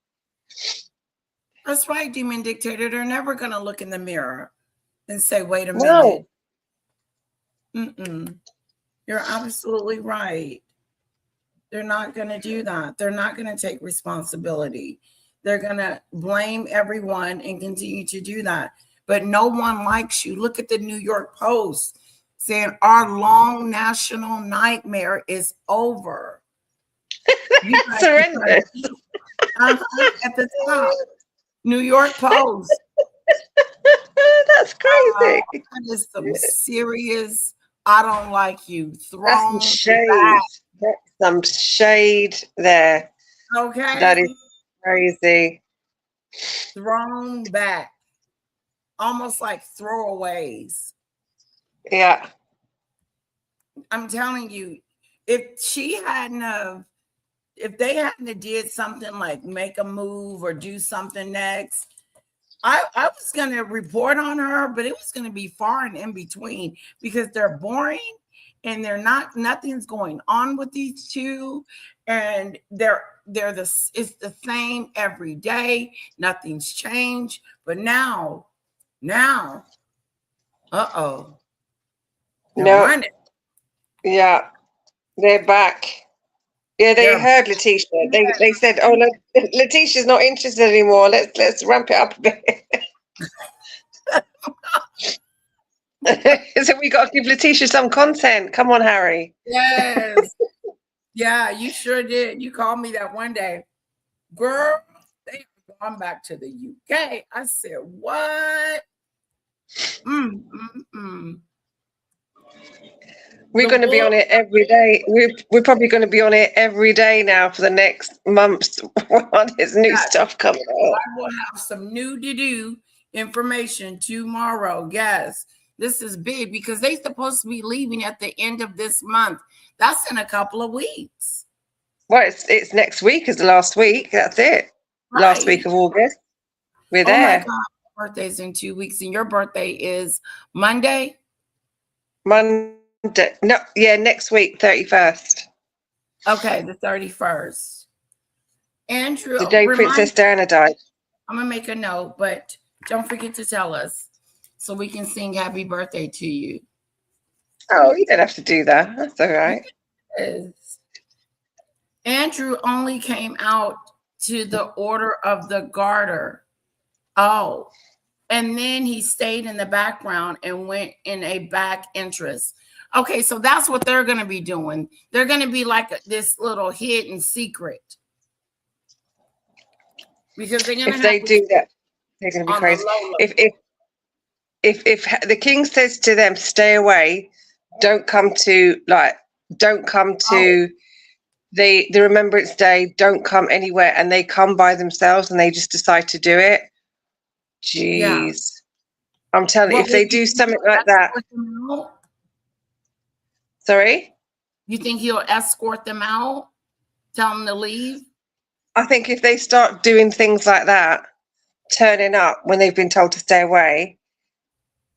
That's right, Demon Dictator. They're never going to look in the mirror and say, wait a minute. You're absolutely right. They're not going to do that. They're not going to take responsibility. They're going to blame everyone and continue to do that. But no one likes you. Look at the New York Post saying our long national nightmare is over. Surrender. At the top, New York Post. That's crazy. That is some serious, I don't like you. That's some shade. That's some shade there. Okay. That is crazy. Thrown back. Almost like throwaways. Yeah. I'm telling you, if they hadn't did something like make a move or do something next, I was going to report on her, but it was going to be far and in between because they're boring and nothing's going on with these two. And it's the same every day. Nothing's changed. But now, No. Yeah, they're back. Yeah, they heard Letitia. They said, "Oh, Letitia's not interested anymore. Let's ramp it up a bit." So we got to give Letitia some content. Come on, Harry. Yes. Yeah, you sure did. You called me that one day, girl. They've gone back to the UK. I said, "What?" We're going to be on it every day. We're probably going to be on it every day now for the next months while there's new stuff coming out. I will have some new to-do information tomorrow. Yes, this is big because they're supposed to be leaving at the end of this month. That's in a couple of weeks. Well, it's next week is the last week. That's it. Right. Last week of August. We're there. Oh my God, my birthday's in 2 weeks and your birthday is Monday? Monday. No, yeah, next week, 31st. Okay, the 31st. Andrew, the day Princess Diana died. I'm gonna make a note, but don't forget to tell us so we can sing happy birthday to you. Oh, you don't have to do that. That's all right. Yes. Andrew only came out to the Order of the Garter. Oh, and then he stayed in the background and went in a back entrance. Okay, so that's what they're going to be doing. They're going to be like this little hidden secret. Because they're going to if they do that, they're going to be crazy. If the king says to them, "Stay away, don't come to the Remembrance Day, don't come anywhere," and they come by themselves and they just decide to do it. Jeez, yeah. I'm telling you, if they do something like that. Sorry? You think he'll escort them out? Tell them to leave? I think if they start doing things like that, turning up when they've been told to stay away,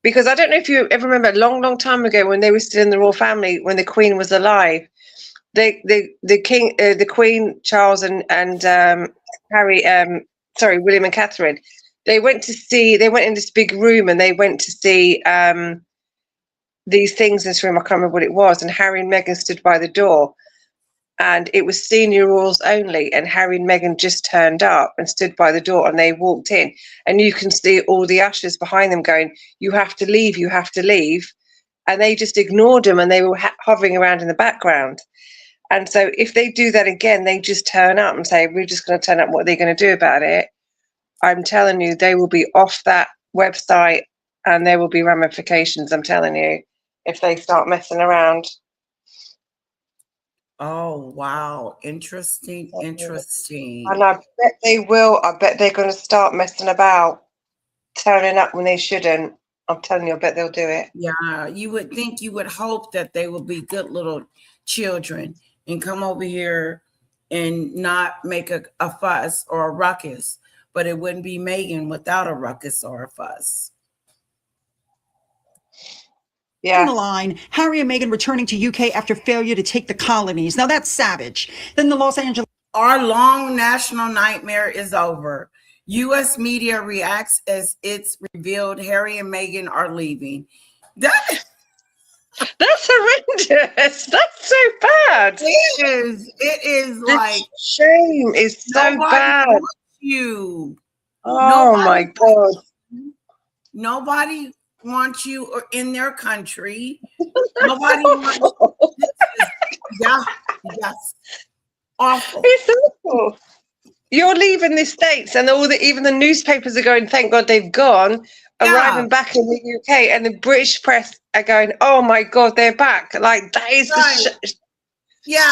because I don't know if you ever remember a long, long time ago when they were still in the royal family, when the Queen was alive, the Queen, Charles and Harry, William and Catherine, they went in this big room and they went to see these things in this room. I can't remember what it was. And Harry and Meghan stood by the door and it was senior royals only. And Harry and Meghan just turned up and stood by the door and they walked in. And you can see all the ushers behind them going, "You have to leave, you have to leave." And they just ignored them and they were hovering around in the background. And so if they do that again, they just turn up and say, "We're just going to turn up. What are they going to do about it?" I'm telling you, they will be off that website and there will be ramifications, I'm telling you, if they start messing around. Oh, wow. Interesting. Interesting. And I bet they will. I bet they're going to start messing about, turning up when they shouldn't. I'm telling you, I bet they'll do it. Yeah, you would think, you would hope that they will be good little children and come over here and not make a fuss or a ruckus, but it wouldn't be Meghan without a ruckus or a fuss. In the line, Harry and Meghan returning to UK after failure to take the colonies. Now that's savage. Then the Los Angeles. Our long national nightmare is over. U.S. media reacts as it's revealed Harry and Meghan are leaving. That's horrendous. That's so bad. It is. It is like shame. Is so bad. Wants you. Oh my God. Nobody wants you in their country. Nobody wants. Yeah. Yes. Awful. It's awful. You're leaving the States, and even the newspapers are going, thank God they've gone, arriving back in the UK, and the British press are going, oh my God, they're back. Like, that is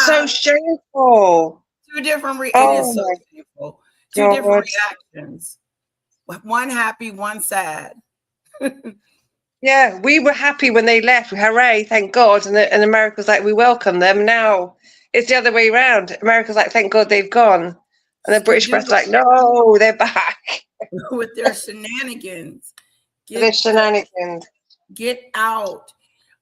so shameful. Two different shameful. Two different reactions. One happy, one sad. Yeah, we were happy when they left. Hooray, thank God. And America's like, we welcome them. Now it's the other way around. America's like, thank God they've gone. And the British press like, no, they're back. With their shenanigans. Get out.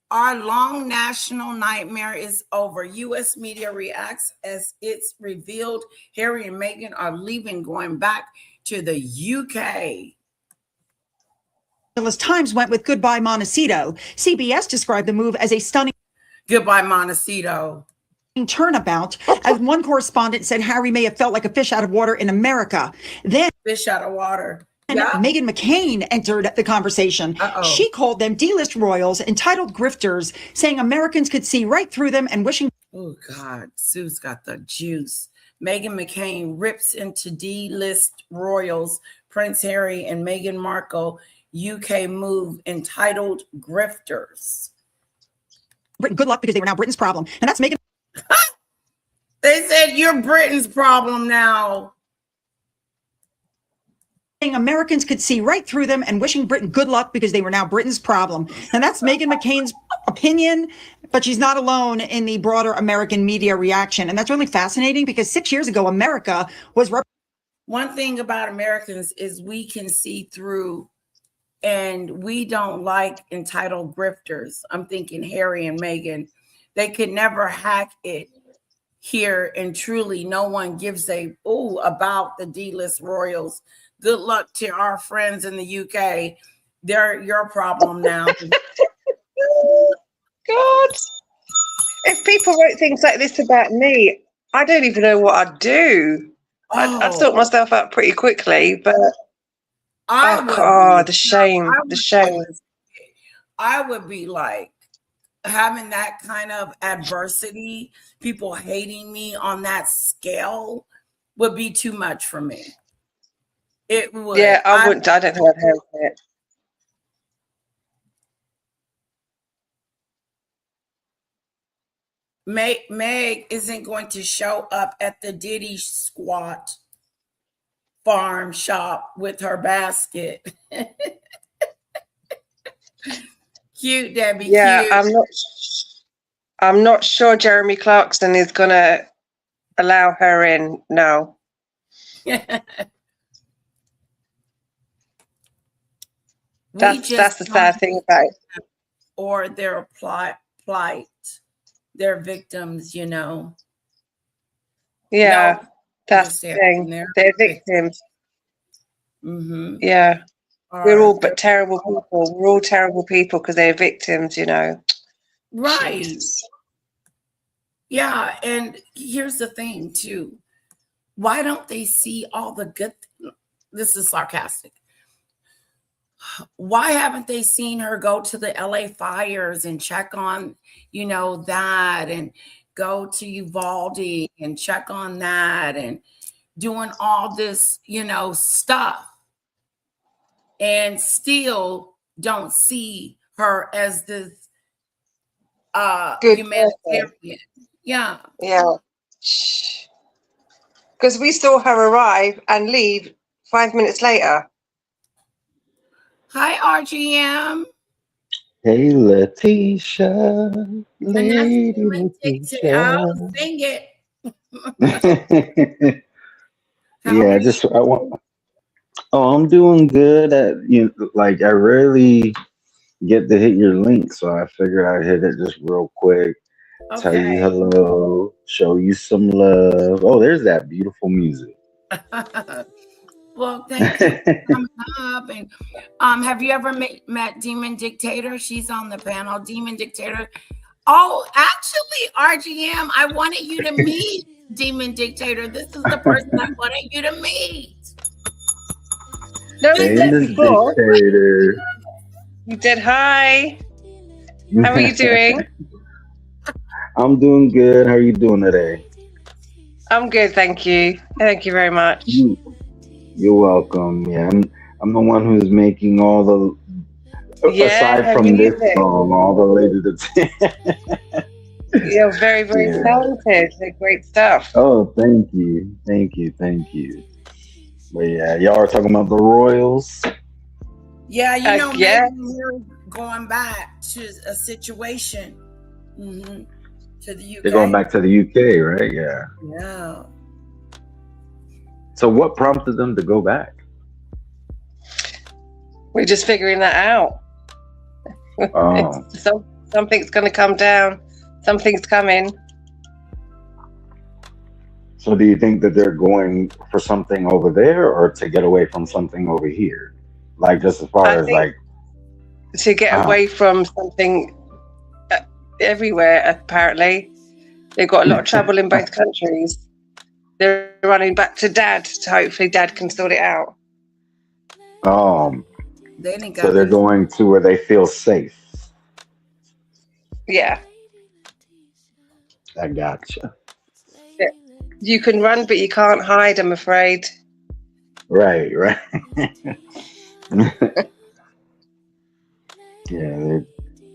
Our long national nightmare is over. U.S. media reacts as it's revealed Harry and Meghan are leaving, going back to the UK. Los Times went with goodbye Montecito. CBS described the move as a stunning goodbye Montecito turnabout. As one correspondent said, Harry may have felt like a fish out of water in America. Then fish out of water. Yeah. Meghan McCain entered the conversation. She called them D-list royals, entitled grifters, saying Americans could see right through them and wishing. Oh, God. Sue's got the juice. Meghan McCain rips into D-list royals, Prince Harry and Meghan Markle, UK move entitled grifters. Britain, good luck because they were now Britain's problem. And that's Meghan. They said you're Britain's problem now. Americans could see right through them and wishing Britain good luck because they were now Britain's problem. And that's Meghan McCain's opinion, but she's not alone in the broader American media reaction. And that's really fascinating because 6 years ago, America was. One thing about Americans is we can see through, and we don't like entitled grifters. I'm thinking Harry and Meghan. They could never hack it here, and truly no one gives a about the D-list royals. Good luck to our friends in the UK. They're your problem now. God, if people wrote things like this about me, I don't even know what I'd do. I'd sort myself out pretty quickly, but the shame. I would be like, having that kind of adversity, people hating me on that scale would be too much for me. It would. Yeah, I wouldn't. I don't think I'd help it. Meg isn't going to show up at the Diddy squat farm shop with her basket. Cute, Debbie. Yeah, cute. I'm not sure Jeremy Clarkson is gonna allow her in. No. That's the sad thing about it. Or their plight, their victims, you know. Yeah, that's the thing. They're victims. Mm-hmm. Yeah. We're all terrible people. We're all terrible people because they're victims, you know. Right. Jesus. Yeah, and here's the thing, too. Why don't they see all the good? This is sarcastic. Why haven't they seen her go to the LA fires and check on, that, and go to Uvalde and check on that, and doing all this, stuff, and still don't see her as this humanitarian. Yeah. Yeah. Because we saw her arrive and leave 5 minutes later. Hi, RGM. Hey, Letitia, And that's Lady Demon Dictator. Oh, Letitia. sing it. How Yeah, are you? I want. Oh, I'm doing good. Like I rarely get to hit your link, so I figured I'd hit it just real quick. Tell you Okay. hello, show you some love. Oh, there's that beautiful music. Well, thank you for coming up. And have you ever met Demon Dictator? She's on the panel. Demon Dictator. Oh, actually, RGM, I wanted you to meet Demon Dictator. This is the person I wanted you to meet. No, we met Famous before. dictator. You did. Hi. How are you doing? I'm doing good. How are you doing today? I'm good, thank you. Thank you very much. You're welcome. Yeah, I'm the one who's making all the aside her from this music. song, all the latest. You're very, very Yeah. talented. They're great stuff. Oh, thank you. But yeah, y'all are talking about the Royals. Yeah, you know, Yeah. maybe we're going back to a situation to the UK. They're going back to the UK, right? Yeah. Yeah. So what prompted them to go back? We're just figuring that out. Oh. Something's going to come down. Something's coming. So do you think that they're going for something over there or to get away from something over here? Like just as far as like to get away from something everywhere, apparently. They've got a lot of trouble in both countries. They're running back to Dad, so hopefully Dad can sort it out. so they're going to where they feel safe. Yeah. I gotcha. Yeah. You can run, but you can't hide, I'm afraid. Right. Yeah,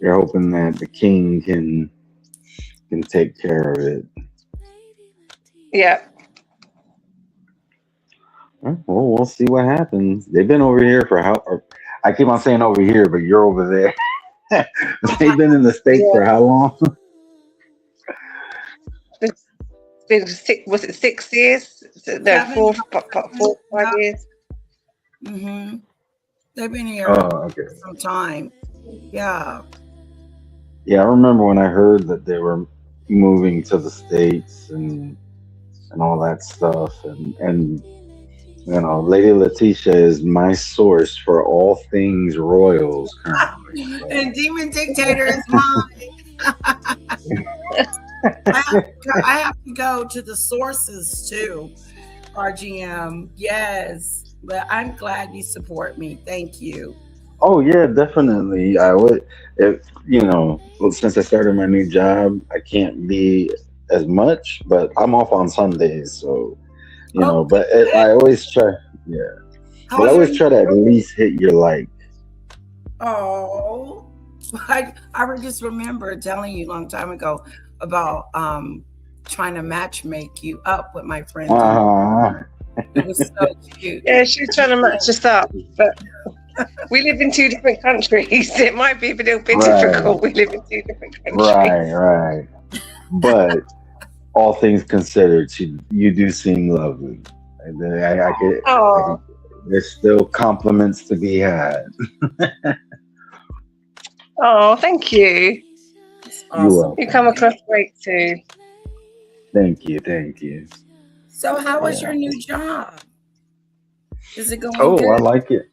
they're hoping that the king can take care of it. Yeah. Well, we'll see what happens. They've been over here for I keep on saying over here, but you're over there. They've been in the States for how long? It's been 6 years? No, 4, 5 years. They've been here okay. for some time. Yeah. Yeah, I remember when I heard that they were moving to the States and all that stuff, and you know, Lady Letitia is my source for all things Royals currently. So. And Demon Dictator is mine. I have to go to the sources too, RGM. Yes, but I'm glad you support me. Thank you. Oh yeah, definitely. I would, since I started my new job, I can't be as much, but I'm off on Sundays, so But I always try, but I always try to at least hit your like. Oh, I just remember telling you a long time ago about trying to matchmake you up with my friend. It was so cute. Yeah, she was trying to match us up, but we live in 2 different countries. It might be a little bit difficult. We live in 2 different countries. Right. But all things considered, you do seem lovely. There's still compliments to be had. Oh, thank you. Awesome. You're welcome. You come across great too. Thank you. So how was your new job? Is it going good? I like it.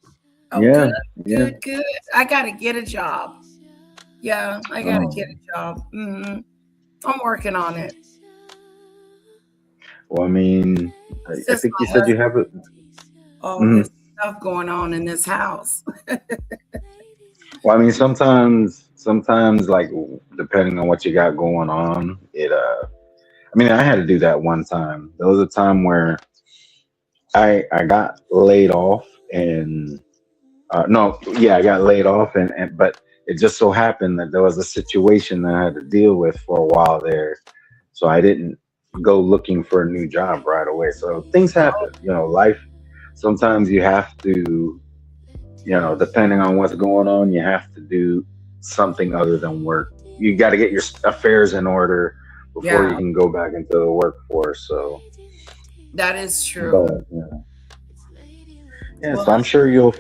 Oh, yeah. Good. I got to get a job. Yeah, I got to get a job. I'm working on it. Well, I mean, I think you said you have it. There's stuff going on in this house. Well, I mean, sometimes, like depending on what you got going on, I had to do that one time. There was a time where I got laid off, and I got laid off, but it just so happened that there was a situation that I had to deal with for a while there. So I didn't go looking for a new job right away. So things happen, life. Sometimes you have to, depending on what's going on, you have to do something other than work. You got to get your affairs in order before you can go back into the workforce. So that is true. But, well, so I'm sure you'll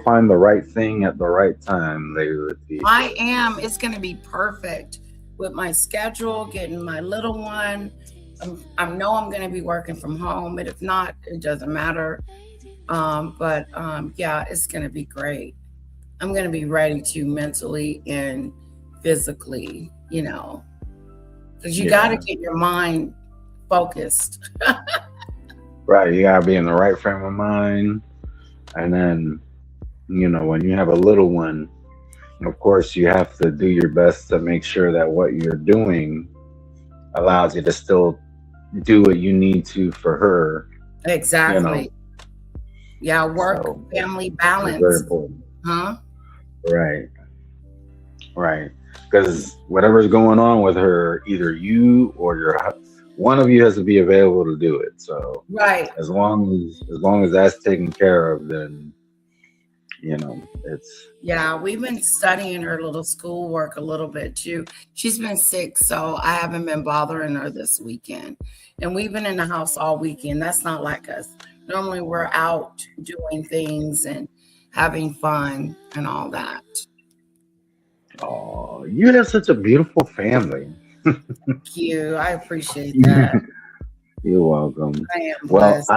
find the right thing at the right time, Lady Leticia. I am. It's going to be perfect with my schedule, getting my little one. I know I'm going to be working from home, and if not, it doesn't matter. Yeah, it's going to be great. I'm going to be ready to mentally and physically, because you got to get your mind focused. Right. You got to be in the right frame of mind. And then, when you have a little one, of course, you have to do your best to make sure that what you're doing allows you to still do what you need to for her. Exactly. Yeah, work, family balance. Very important. Huh? Right. Because whatever's going on with her, either you or one of you has to be available to do it. So right. As long as that's taken care of, then it's. Yeah, we've been studying her little schoolwork a little bit too. She's been sick, so I haven't been bothering her this weekend. And we've been in the house all weekend. That's not like us. Normally we're out doing things and having fun and all that. Oh, you have such a beautiful family. Thank you. I appreciate that. You're welcome. I am well, blessed.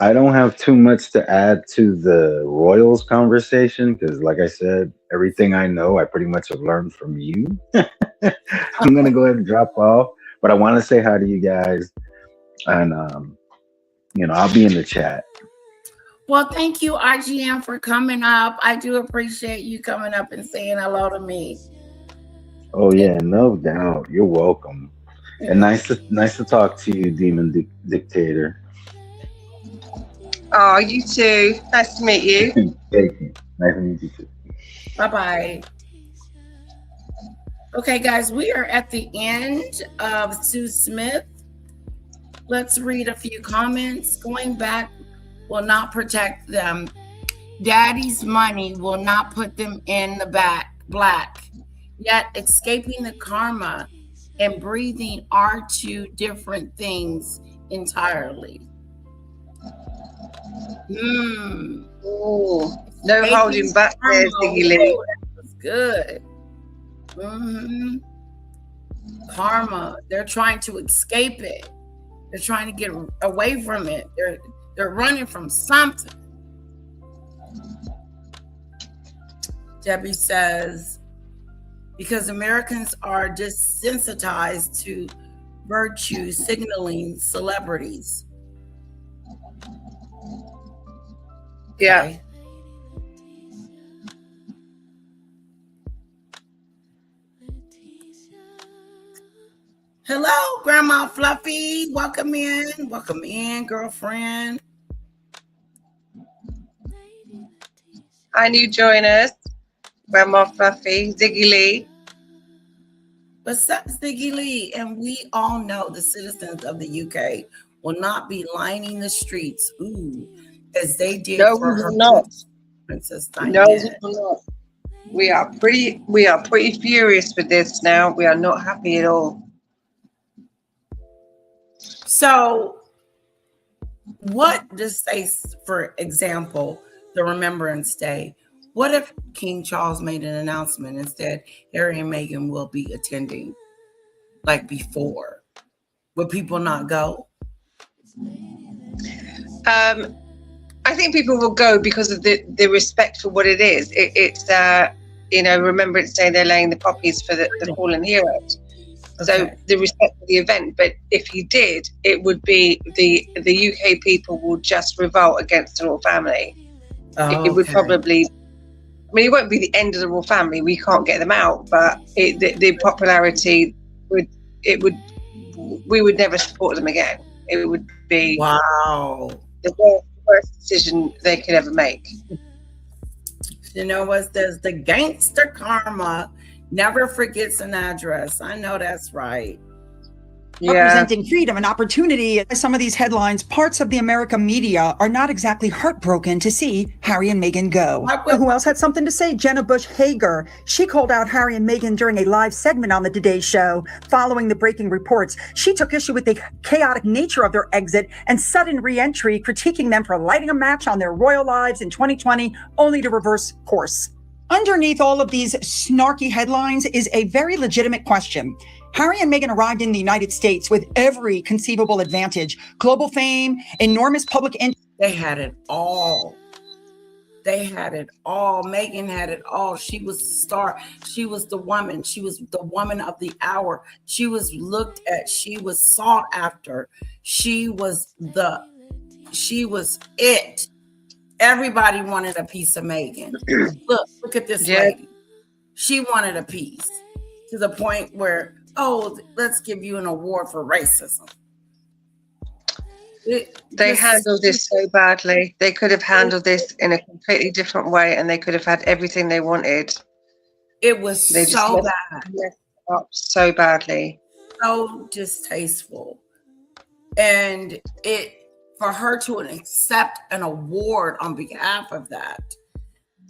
I don't have too much to add to the Royals conversation because, like I said, everything I know, I pretty much have learned from you. I'm going to go ahead and drop off, but I want to say hi to you guys. And, I'll be in the chat. Well, thank you, RGM, for coming up. I do appreciate you coming up and saying hello to me. Oh, yeah, no doubt. You're welcome. And nice to talk to you, Demon Dictator. Oh, you too. Nice to meet you. Thank you. Nice to meet you too. Bye-bye. Okay, guys, we are at the end of Sue Smith. Let's read a few comments. Going back will not protect them. Daddy's money will not put them in the black. Yet escaping the karma and breathing are two different things entirely. Oh, no holding back there, Ziggy Lee. That's good. Karma. They're trying to escape it. They're trying to get away from it. They're running from something. Debbie says, because Americans are desensitized to virtue signaling celebrities. Yeah. Okay. Hello, Grandma Fluffy. Welcome in, girlfriend. Hi, new joiners. Grandma Fluffy, Ziggy Lee. What's up, Ziggy Lee? And we all know the citizens of the UK will not be lining the streets, as they did for her Princess Diana. No, we will not. We are pretty furious with this now. We are not happy at all. So, what does say, for example, the Remembrance Day? What if King Charles made an announcement and said Harry and Meghan will be attending like before? Would people not go? I think people will go because of the respect for what it is. It's Remembrance Day. They're laying the poppies for the fallen heroes. So the respect for the event. But if he did, it would be the UK people will just revolt against the royal family. It would probably. I mean, it won't be the end of the royal family. We can't get them out, but the popularity we would never support them again. It would be the worst decision they could ever make. You know what? There's the gangster karma never forgets an address. I know that's right. representing freedom and opportunity. Some of these headlines, parts of the American media are not exactly heartbroken to see Harry and Meghan go. Who else had something to say? Jenna Bush Hager. She called out Harry and Meghan during a live segment on the Today Show following the breaking reports. She took issue with the chaotic nature of their exit and sudden re-entry, critiquing them for lighting a match on their royal lives in 2020, only to reverse course. Underneath all of these snarky headlines is a very legitimate question. Harry and Meghan arrived in the United States with every conceivable advantage, global fame, enormous public interest. They had it all. They had it all. Meghan had it all. She was the star. She was the woman. She was the woman of the hour. She was looked at. She was sought after. She was it. Everybody wanted a piece of Meghan. Look at this lady. She wanted a piece to the point where, oh, let's give you an award for racism. They handled this so badly. They could have handled this in a completely different way, and they could have had everything they wanted. It was so bad. Messed up so badly. So distasteful. And for her to accept an award on behalf of that,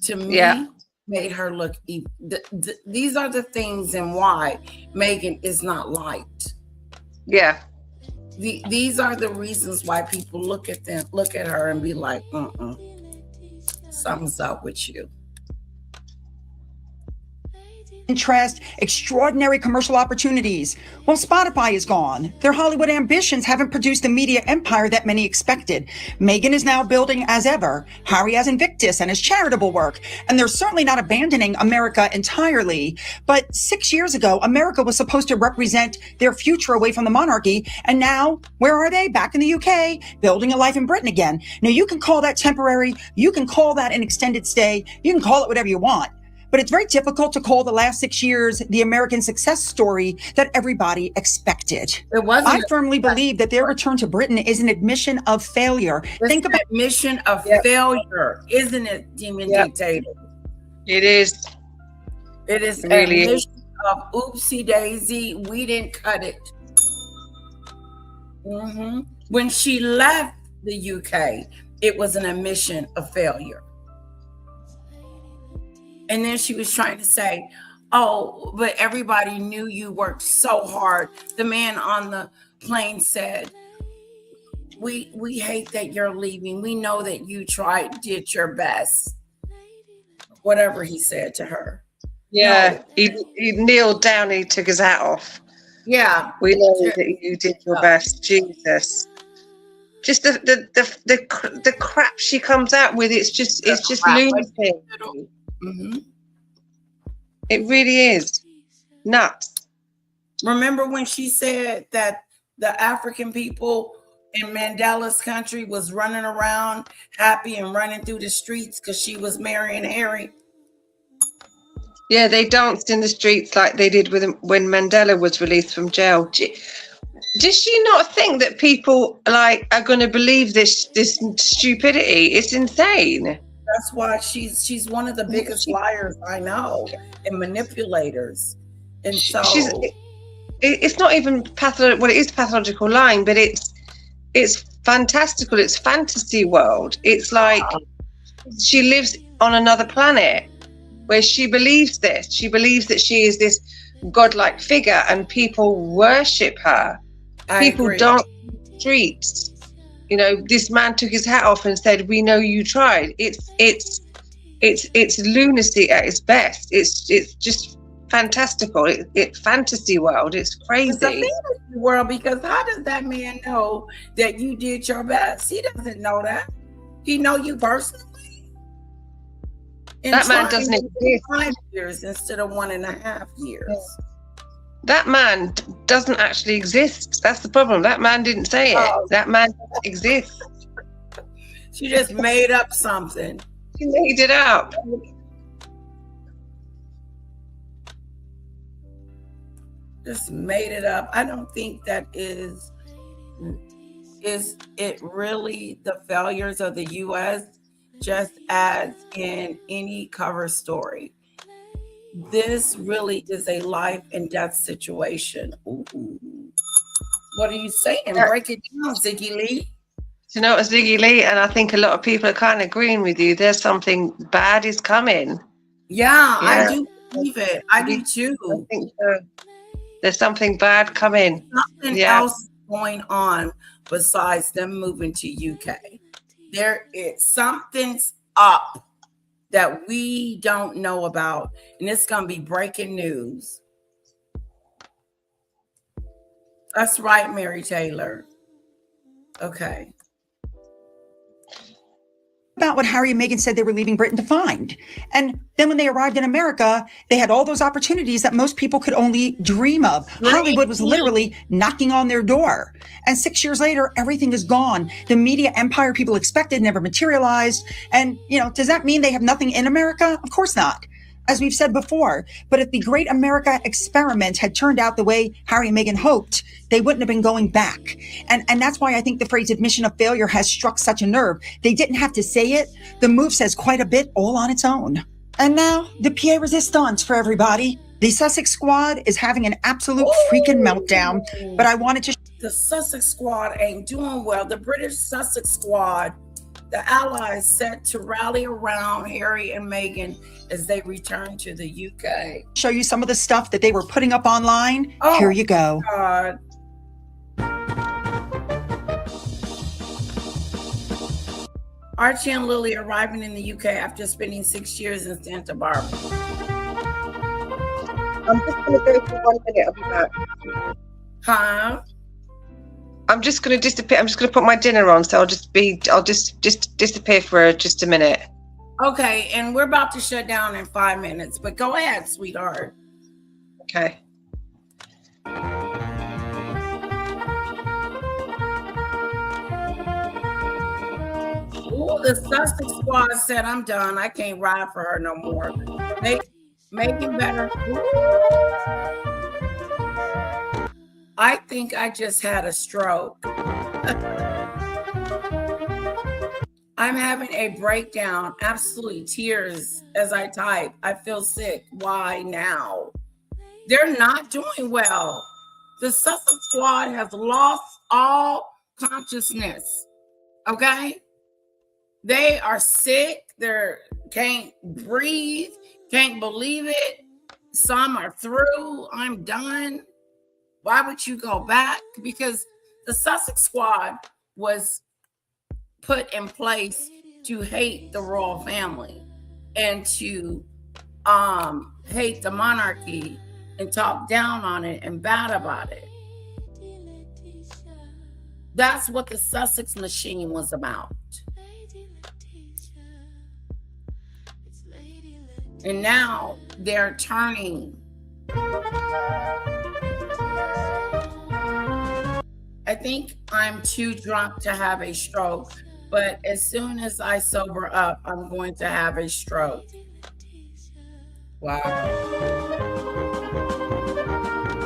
to me, made her look evil. These are the things and why Meghan is not liked. Yeah. These are the reasons why people look at her and be like, something's up with you. Interest, extraordinary commercial opportunities. Well, Spotify is gone. Their Hollywood ambitions haven't produced the media empire that many expected. Meghan is now building as ever. Harry has Invictus and his charitable work. And they're certainly not abandoning America entirely. But 6 years ago, America was supposed to represent their future away from the monarchy. And now, where are they? Back in the UK, building a life in Britain again. Now, you can call that temporary. You can call that an extended stay. You can call it whatever you want. But it's very difficult to call the last 6 years the American success story that everybody expected. It wasn't. I firmly believe that their return to Britain is an admission of failure. Think about admission of failure, isn't it, Demon Dictator? It is. It is an admission of oopsie daisy. We didn't cut it. When she left the UK, it was an admission of failure. And then she was trying to say, oh, but everybody knew you worked so hard. The man on the plane said, we hate that you're leaving. We know that you did your best. Whatever he said to her. Yeah, no. He kneeled down, he took his hat off. Yeah. We know that you did your best. Jesus. Just the crap she comes out with, it's just lunacy. It really is nuts. Remember when she said that the African people in Mandela's country was running around happy and running through the streets because she was marrying Harry? Yeah, they danced in the streets like they did when Mandela was released from jail. Does she not think that people are going to believe this stupidity? It's insane. That's why she's one of the biggest liars I know and manipulators. And so it's not even pathological. Well, it is pathological lying, but it's fantastical. It's fantasy world. It's like she lives on another planet where she believes this. She believes that she is this godlike figure, and people worship her. People dance in the streets. You know, this man took his hat off and said, "We know you tried." It's lunacy at its best. It's just fantastical. It's fantasy world. It's crazy. It's a fantasy world, because how does that man know that you did your best? He doesn't know that. He know you personally. And that man doesn't exist. 5 years instead of 1.5 years. Yeah. That man doesn't actually exist. That's the problem. That man didn't say it. That man doesn't exist. She just made up something. She made it up. Just made it up. I don't think that is it really the failures of the U.S. just as in any cover story. This really is a life and death situation. Ooh. What are you saying? Yeah. Break it down, Ziggy Lee. You know what, Ziggy Lee? And I think a lot of people are kind of agreeing with you. There's something bad is coming. Yeah, I Yeah. do believe it. I do I too. think so. There's something bad coming. Something Yeah. else going on besides them moving to UK. There is something's up that we don't know about, and it's gonna be breaking news. That's right, Mary Taylor. Okay. About what Harry and Meghan said they were leaving Britain to find. And then when they arrived in America, they had all those opportunities that most people could only dream of. Hollywood was literally knocking on their door. And 6 years later, everything is gone. The media empire people expected never materialized. And, does that mean they have nothing in America? Of course not. As we've said before, but if the Great America experiment had turned out the way Harry and Meghan hoped, they wouldn't have been going back. And that's why I think the phrase admission of failure has struck such a nerve. They didn't have to say it. The move says quite a bit all on its own. And now, the pied resistance for everybody. The Sussex squad is having an absolute freaking meltdown. But I wanted to... The Sussex squad ain't doing well. The British Sussex squad, the allies set to rally around Harry and Meghan as they return to the UK. Show you some of the stuff that they were putting up online. Here you go. God. Archie and Lily arriving in the UK after spending 6 years in Santa Barbara. I'm just going to go for 1 minute. I'll be back. Huh? I'm just going to disappear. I'm just going to put my dinner on, so I'll just disappear for just a minute. Okay, and we're about to shut down in 5 minutes, but go ahead, sweetheart. Okay. Ooh, the Sussex squad said, I'm done. I can't ride for her no more. Making better. I think I just had a stroke. I'm having a breakdown, absolutely tears as I type. I feel sick. Why now? They're not doing well. The Sussex squad has lost all consciousness. Okay? They are sick. They can't breathe. Can't believe it. Some are through. I'm done. Why would you go back? Because the Sussex squad was put in place to hate the royal family and to hate the monarchy and talk down on it and bad about it. That's what the Sussex machine was about. And now they're turning. I think I'm too drunk to have a stroke, but as soon as I sober up, I'm going to have a stroke. Wow.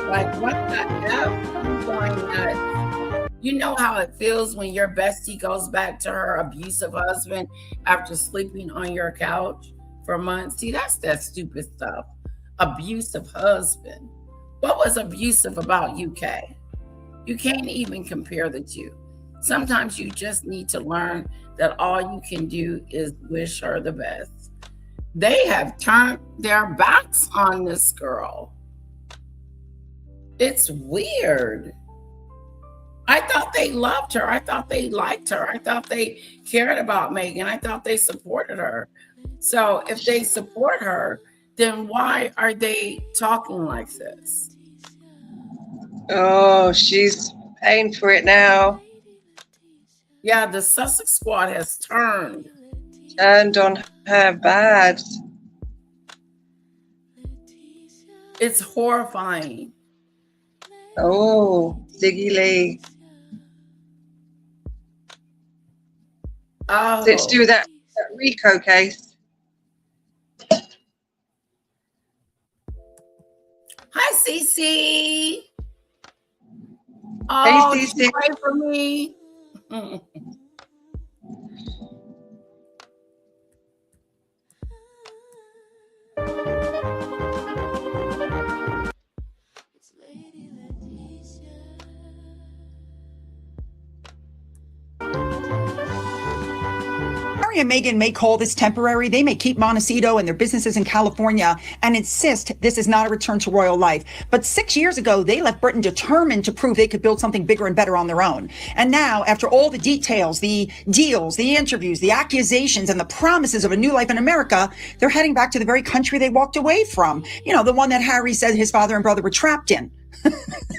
Like, what the F? I'm going nuts. You know how it feels when your bestie goes back to her abusive husband after sleeping on your couch for months? See, that's that stupid stuff. Abusive husband. What was abusive about UK? You can't even compare the two. Sometimes you just need to learn that all you can do is wish her the best. They have turned their backs on this girl. It's weird. I thought they loved her. I thought they liked her. I thought they cared about Meghan. I thought they supported her. So if they support her, then why are they talking like this? Oh, she's paying for it now. Yeah, the Sussex squad has turned on her bad. It's horrifying. Oh, Ziggy Lee. Oh. Is it to do with that Rico case? Hi, Cece. Oh, Hey, did Cece. you pray for me? Harry and Meghan may call this temporary. They may keep Montecito and their businesses in California and insist this is not a return to royal life. But 6 years ago, they left Britain determined to prove they could build something bigger and better on their own. And now, after all the details, the deals, the interviews, the accusations, and the promises of a new life in America, they're heading back to the very country they walked away from. You know, the one that Harry said his father and brother were trapped in.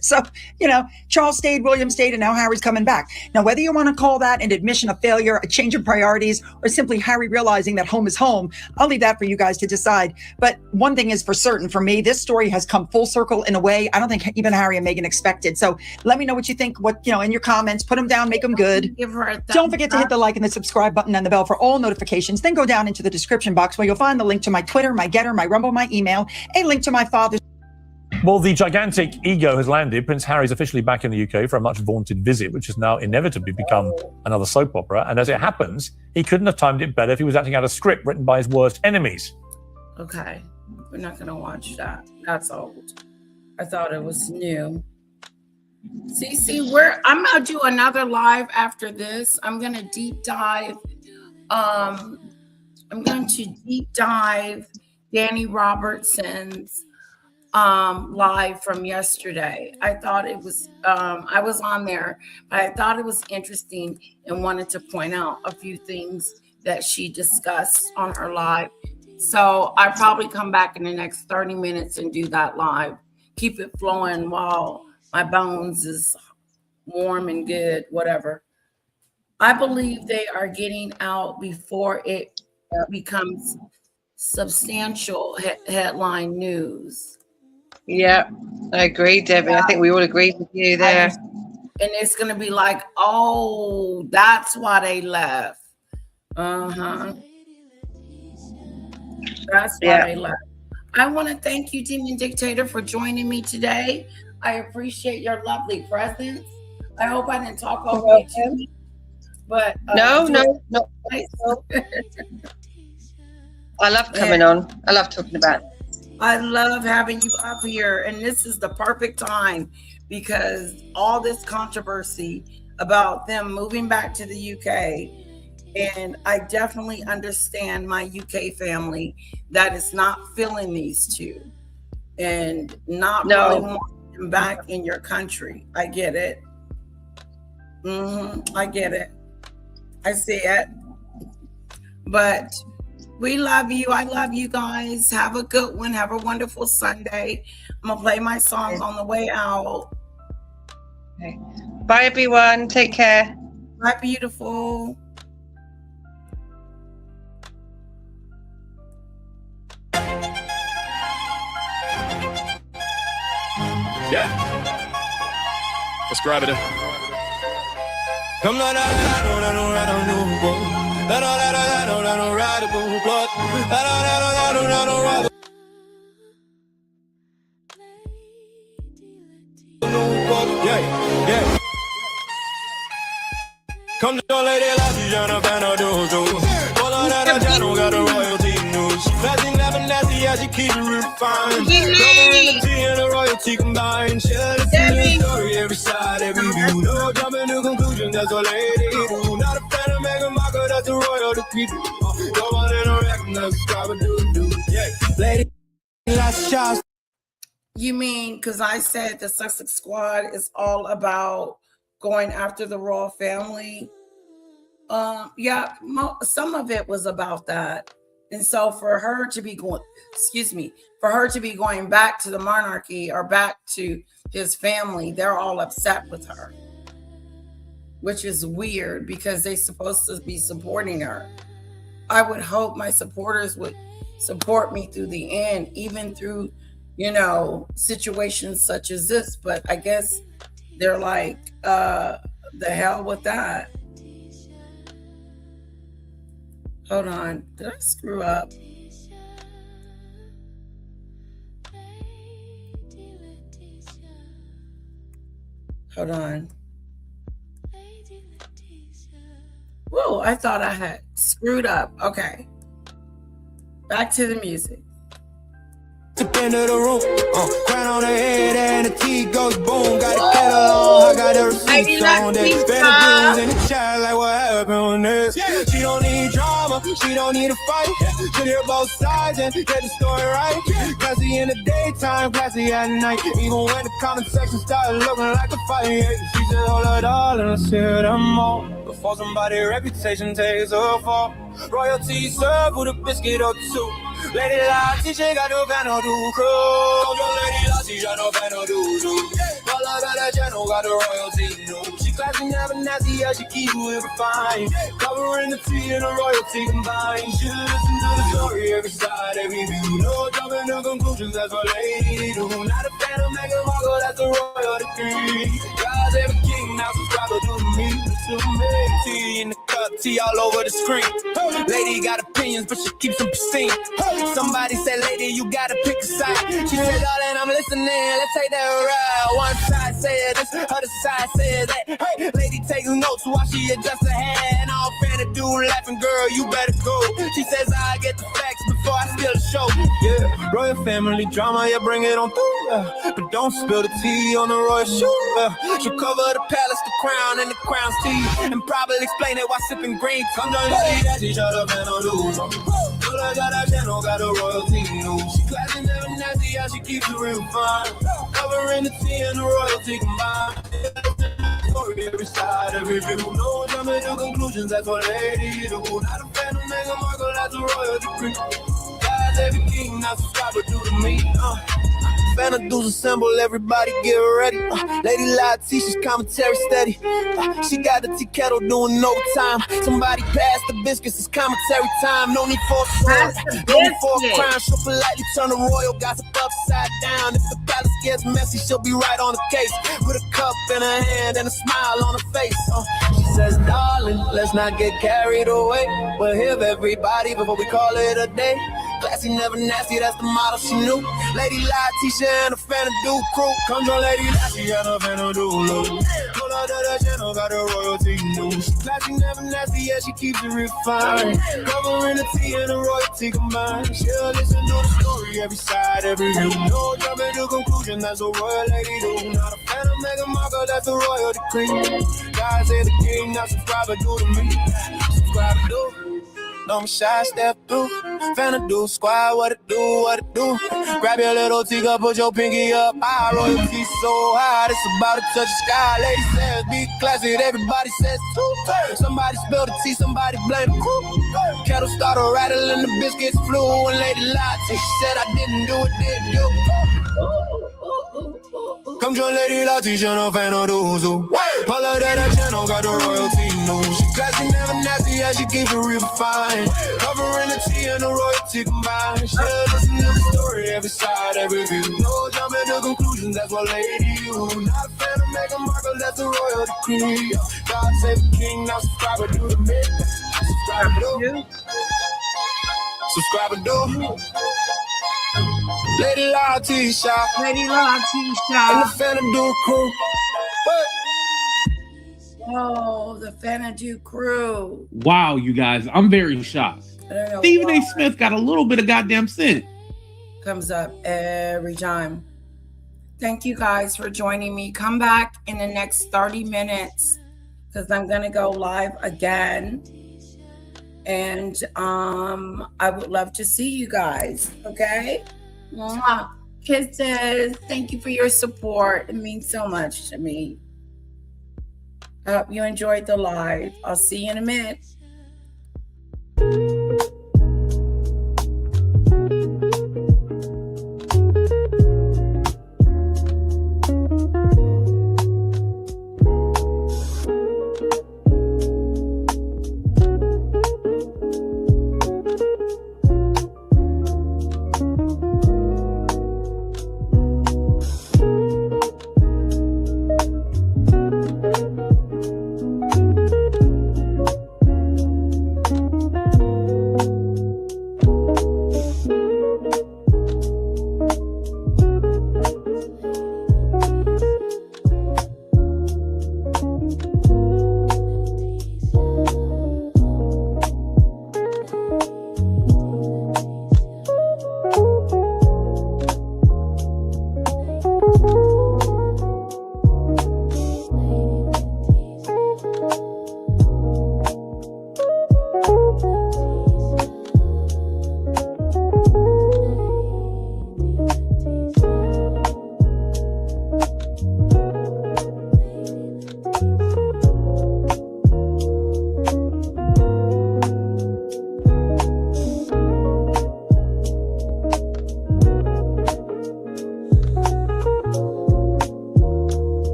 So, you know, Charles stayed, William stayed, and now Harry's coming back. Now, whether you want to call that an admission of failure, a change of priorities, or simply Harry realizing that home is home, I'll leave that for you guys to decide. But one thing is for certain for me, this story has come full circle in a way I don't think even Harry and Meghan expected. So let me know what you think, in your comments, put them down, make them good. Don't forget to hit the like and the subscribe button and the bell for all notifications. Then go down into the description box where you'll find the link to my Twitter, my Getter, my Rumble, my email, a link to my father's. Well, the gigantic ego has landed. Prince Harry's officially back in the UK for a much vaunted visit, which has now inevitably become another soap opera. And as it happens, he couldn't have timed it better if he was acting out a script written by his worst enemies. Okay, we're not going to watch that. That's old. I thought it was new. I'm going to do another live after this. I'm going to deep dive. I'm going to deep dive Danny Robertson's live from yesterday. I thought it was I was on there, but I thought it was interesting and wanted to point out a few things that she discussed on her live. So I probably come back in the next 30 minutes and do that live. Keep it flowing while my bones is warm and good, whatever. I believe they are getting out before it becomes substantial headline news. Yeah, I agree, Debbie. I think we all agree with you there. And it's going to be like, oh, that's why they left. Uh-huh. That's why they left. I want to thank you, Demon Dictator, for joining me today. I appreciate your lovely presence. I hope I didn't talk over you too much. But No. I love coming on. I love talking about it. I love having you up here, and this is the perfect time because all this controversy about them moving back to the UK, and I definitely understand my UK family that is not feeling these two and not really wanting them back in your country. I get it. I get it. I see it. But we love you. I love you guys. Have a good one. Have a wonderful Sunday. I'm going to play my songs on the way out. Okay. Bye, everyone. Take care. Bye, beautiful. Yeah. Let's grab it. Come on, yeah. Come to lady like you, Jonathan, do. All of that, I don't got a royalty news. Nothing never nasty as you keep it refined. Covering the tea and the royalty combined. Share the story, every side, every view. No jumping to conclusions, that's what lady do. Not a fan of Meghan Markle, that's the royal decree. Come on in a recognize, subscribe and do. Yeah, lady, last shot. You mean, because I said the Sussex Squad is all about going after the royal family? Yeah, some of it was about that. And so for her to be going back to the monarchy or back to his family, they're all upset with her, which is weird because they're supposed to be supporting her. I would hope my supporters would support me through the end, even through, situations such as this. But I guess they're like, the hell with that. Hold on. Did I screw up? Hold on. Whoa, I thought I had screwed up. Okay. Back to the music. Tip into the room, crown on her head and the tea goes boom. Got a kettle on, I got the receipts on that. Better dudes in the chat like what happened on this. She don't need drama. drama, she don't need a fight. Should hear both sides and get the story right. Classy in the daytime, classy at night. Even when the comment section started looking like a fight. She said, hold it all and let's hear them all. Before somebody's reputation takes a fall. Royalty served with a biscuit or two. Lady Lati, got no fan do crew. Lady Lati, got no fan do. All I got a channel, got the royalty new. She classy, never nasty, yeah, she keep it refined. Covering the tea and the royalty combined. She listen to the story, every side, every view. No jumping to conclusions, that's what lady do. Not a fan of Meghan Markle, that's the royal decree. God's every king, now subscribe to me. Tea in the cup, tea all over the screen. Lady got opinions, but she keeps them pristine. Somebody said, lady, you gotta pick a side. She said, darling, I'm listening, let's take that ride. One side said this, other side said that. Hey, lady takes notes while she adjusts her hair. And all fan to do laughing, girl, you better go. She says, I get the facts before I steal the show. Yeah, royal family drama, yeah, bring it on through. But don't spill the tea on the royal shoe. She'll cover the palace, the crown, and the crown's tea. And probably explain it while sipping green. Come down, lady, that she shut up and don't lose. I got that channel, got a royalty news. She classy, never nasty, yeah, she keeps it real fine. Covering the tea and the royalty combined. Story, every side, every view. No jumping to conclusions, that's what ladies do. Not a fan of Meghan Markle, that's a royal decree. God's every king, now subscribe to me. Fanadoo's assemble, everybody get ready. Lady Lati, she's commentary steady. She got the tea kettle doing overtime. Somebody pass the biscuits, it's commentary time. No need for a sword, no need for a crime. She'll politely turn the royal gossip upside down. If the palace gets messy, she'll be right on the case. With a cup in her hand and a smile on her face. She says, darling, let's not get carried away. We'll hear everybody before we call it a day. Classy, never nasty, that's the motto she knew. Lady Lati and a fan of do crew. Come on, Lady Lati and a fan of do look. Pull out of that channel, got the royalty news. Classy, never nasty, yeah, she keeps it refined. Covering the tea and the royalty combined. She'll listen to the story, every side, every view. No jumping to conclusion, that's a royal lady do. Not a fan of Meghan Markle, that's a royal decree. God say the king, now subscribe to me. Subscribe to. Don't be shy, step through. Fanadoo squad, what it do? Grab your little teacup, put your pinky up. High royalty so high, it's about to touch the sky. Lady says, be classy, everybody says too. Somebody spilled the tea, somebody blame the crew. Kettle started rattling, the biscuits flew. And Lady Lati, she said, I didn't do it, did you? Come join Lady Lati, she no fan of those. All of that channel got the royalty news. She classy, never nasty, yeah, she keep it real fine. Covering the tea and the royalty combined. She'll listen to the story, every side, every view. No jumping to conclusions, that's what lady do. Not a fan of Meghan Markle, that's a royal decree. God save the king, now subscribe to the mid. Subscribe to. Subscribe to. Lady Lati shop. Lady Lati shop. And the Fanadoo crew. What? Oh, the Fanadoo crew. Wow, you guys, I'm very shocked. Stephen A. Smith got a little bit of goddamn sense. Comes up every time. Thank you guys for joining me. Come back in the next 30 minutes because I'm going to go live again. And I would love to see you guys. Okay? Mwah. Kisses. Thank you for your support. It means so much to me. I hope you enjoyed the live. I'll see you in a minute.